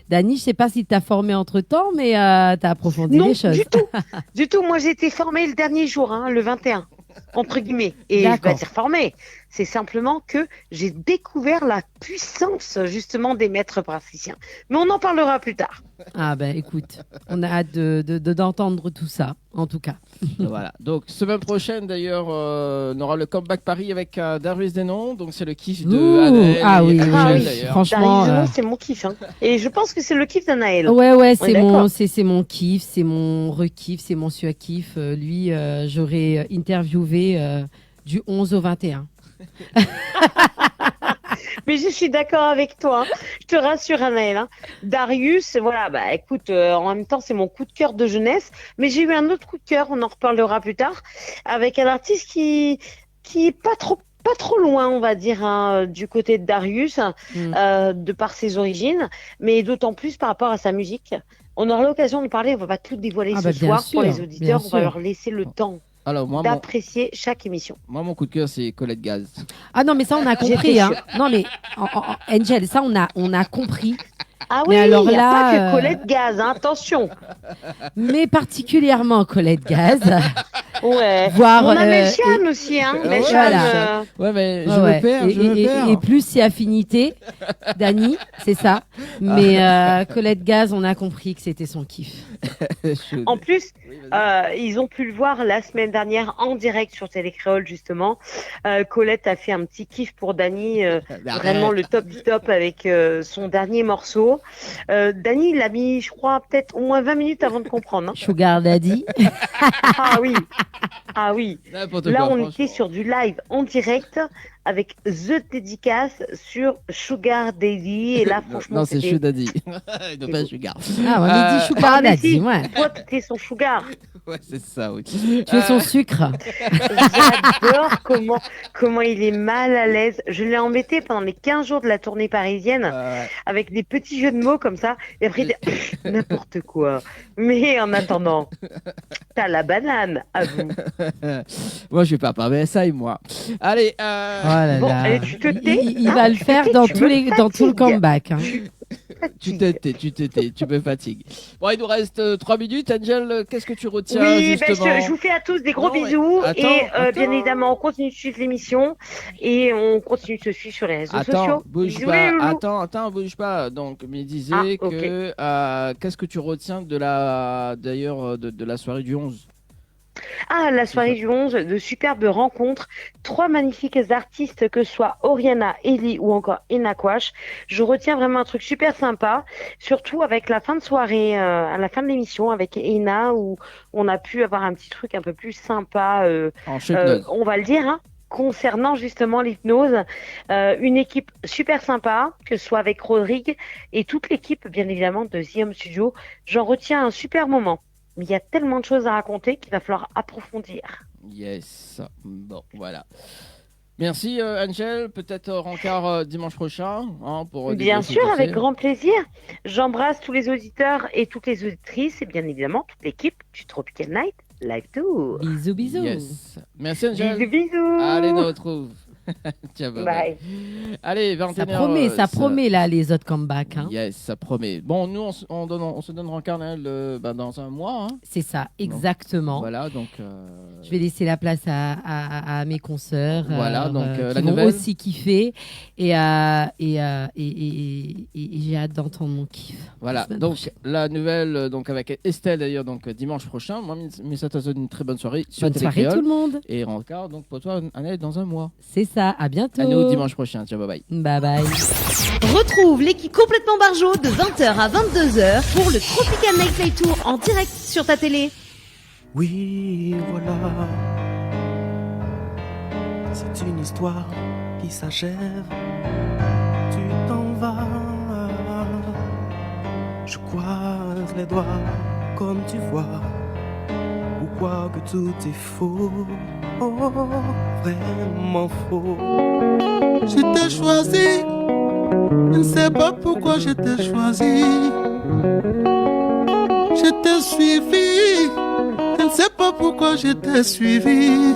Dany, je sais pas si tu as formé entre-temps, mais tu as approfondi Non, les choses. du tout. Du tout. Moi, j'ai été formée le dernier jour, le 21, entre guillemets. Et je vais D'accord. pas dire formée. C'est simplement que j'ai découvert la puissance, justement, des maîtres praticiens. Mais on en parlera plus tard. Ah ben écoute, on a hâte d'entendre tout ça, en tout cas. Voilà. Donc semaine prochaine d'ailleurs, on aura le comeback Paris avec Darius Denon. Donc c'est le kiff de Ouh, Anaël ah et oui, Angel, oui, d'ailleurs. franchement. Darius Denon, c'est mon kiff. Hein. Et je pense que c'est le kiff d'Anaël. Ouais, On est c'est d'accord. mon kiff, c'est mon re-kiff, c'est mon sur-kiff. Lui, j'aurais interviewé du 11 au 21. Mais je suis d'accord avec toi. Hein. Je te rassure, Anaël. Hein. Darius, voilà, écoute, en même temps, c'est mon coup de cœur de jeunesse. Mais j'ai eu un autre coup de cœur, on en reparlera plus tard, avec un artiste qui est pas trop loin, on va dire, du côté de Darius, de par ses origines, mais d'autant plus par rapport à sa musique. On aura l'occasion de parler, on va pas tout dévoiler ce bien soir sûr, pour les bien auditeurs, on va sûr. leur laisser le temps Alors moi, d'apprécier chaque émission. mon coup de cœur, c'est Colette Gaz. Ah non, mais ça, on a compris. J'étais Hein. sûre. Non, mais Angel, ça, on a compris. Ah Mais oui, alors il n'y a là, pas que Colette Gaz, hein, attention. Mais particulièrement Colette Gaz. Ouais. Voire, On a Melchiane aussi, hein. Ouais, Melchiane, voilà. Ouais, mais je Ouais. me perds, je me perds. Et plus si affinité, Dany, c'est ça. Mais Colette Gaz, on a compris que c'était son kiff. En plus, ils ont pu le voir la semaine dernière en direct sur Télécréole, justement. Colette a fait un petit kiff pour Dany, vraiment le top du top avec son dernier morceau. Dany, il l'a mis, je crois, peut-être au moins 20 minutes avant de comprendre. Hein. Sugar Daddy. Ah oui, ah oui. N'importe Là, quoi, on franchement. était sur du live en direct avec The Dédicace sur Sugar Daddy. Et là, franchement, Non, c'est c'était... Chou Daddy. Non, pas Sugar. Ah, on a dit Sugar mais Daddy, si, ouais. toi, t'étais son sugar. Ouais, c'est ça, oui. Tu es son sucre. J'adore comment il est mal à l'aise. Je l'ai embêté pendant les 15 jours de la tournée parisienne avec des petits jeux de mots comme ça. Et après, il dit n'importe quoi. Mais en attendant, t'as la banane à vous. Moi, je vais pas parler ça, moi. Allez, Oh là Bon, là. allez, tu te tais. Il va le Tu te faire tais, dans tu tout me le fatigues. comeback. Hein. tu me fatigues. Bon, il nous reste 3 minutes. Angel, qu'est-ce que tu retiens Oui, justement je vous fais à tous des gros Non, mais bisous. attends. Bien évidemment, on continue de suivre l'émission et on continue de se suivre sur les réseaux Attends, sociaux. bouge Bisous, pas. les loulous. Attends, bouge pas. Donc, mais il disait Ah, ok. que qu'est-ce que tu retiens de la soirée du 11? Ah, la soirée du 11, de superbes rencontres, 3 magnifiques artistes, que ce soit Oriana, Ellie ou encore Enakwash. Je retiens vraiment un truc super sympa, surtout avec la fin de soirée, à la fin de l'émission, avec Ena, où on a pu avoir un petit truc un peu plus sympa, En hypnose. on va le dire, hein, concernant justement l'hypnose. Une équipe super sympa, que ce soit avec Rodrigue et toute l'équipe, bien évidemment, de The Home Studio. J'en retiens un super moment. Mais il y a tellement de choses à raconter qu'il va falloir approfondir. Yes. Bon, voilà. Merci Angel, peut-être rencard dimanche prochain pour Bien débriefer sûr, le avec passé. grand plaisir. J'embrasse tous les auditeurs et toutes les auditrices et bien évidemment toute l'équipe du Tropical Night Live Tour. Bisous, bisous. Yes. Merci Angel. Bisous, bisous. Allez, nous retrouve. Tiens, bye. Bye. Allez, 21h. Ça promet là les autres comebacks. Hein. Yes, ça promet. Bon, nous on se donne rencard dans un mois. Hein. C'est ça, exactement. Donc, voilà, donc. Je vais laisser la place à mes consoeurs. Voilà, donc qui la vont nouvelle. aussi kiffer et j'ai hâte d'entendre mon kiff. Voilà, donc la nouvelle donc avec Estelle d'ailleurs donc dimanche prochain. Moi, mais ça te donne une très bonne soirée sur Bonne soirée Télécréole. tout le monde. Et rencard donc pour toi Annette dans un mois. C'est ça, à bientôt. À nous dimanche prochain. Ciao, bye bye. Bye bye. Retrouve l'équipe complètement barjo de 20h à 22h pour le Tropical Night Play Tour en direct sur ta télé. Oui, voilà. C'est une histoire qui s'achève. Tu t'en vas. Je croise les doigts comme tu vois. Ou quoi que tout est faux. Oh, vraiment faux. Je t'ai choisi. Je ne sais pas pourquoi je t'ai choisi. Je t'ai suivi. Je ne sais pas pourquoi je t'ai suivi.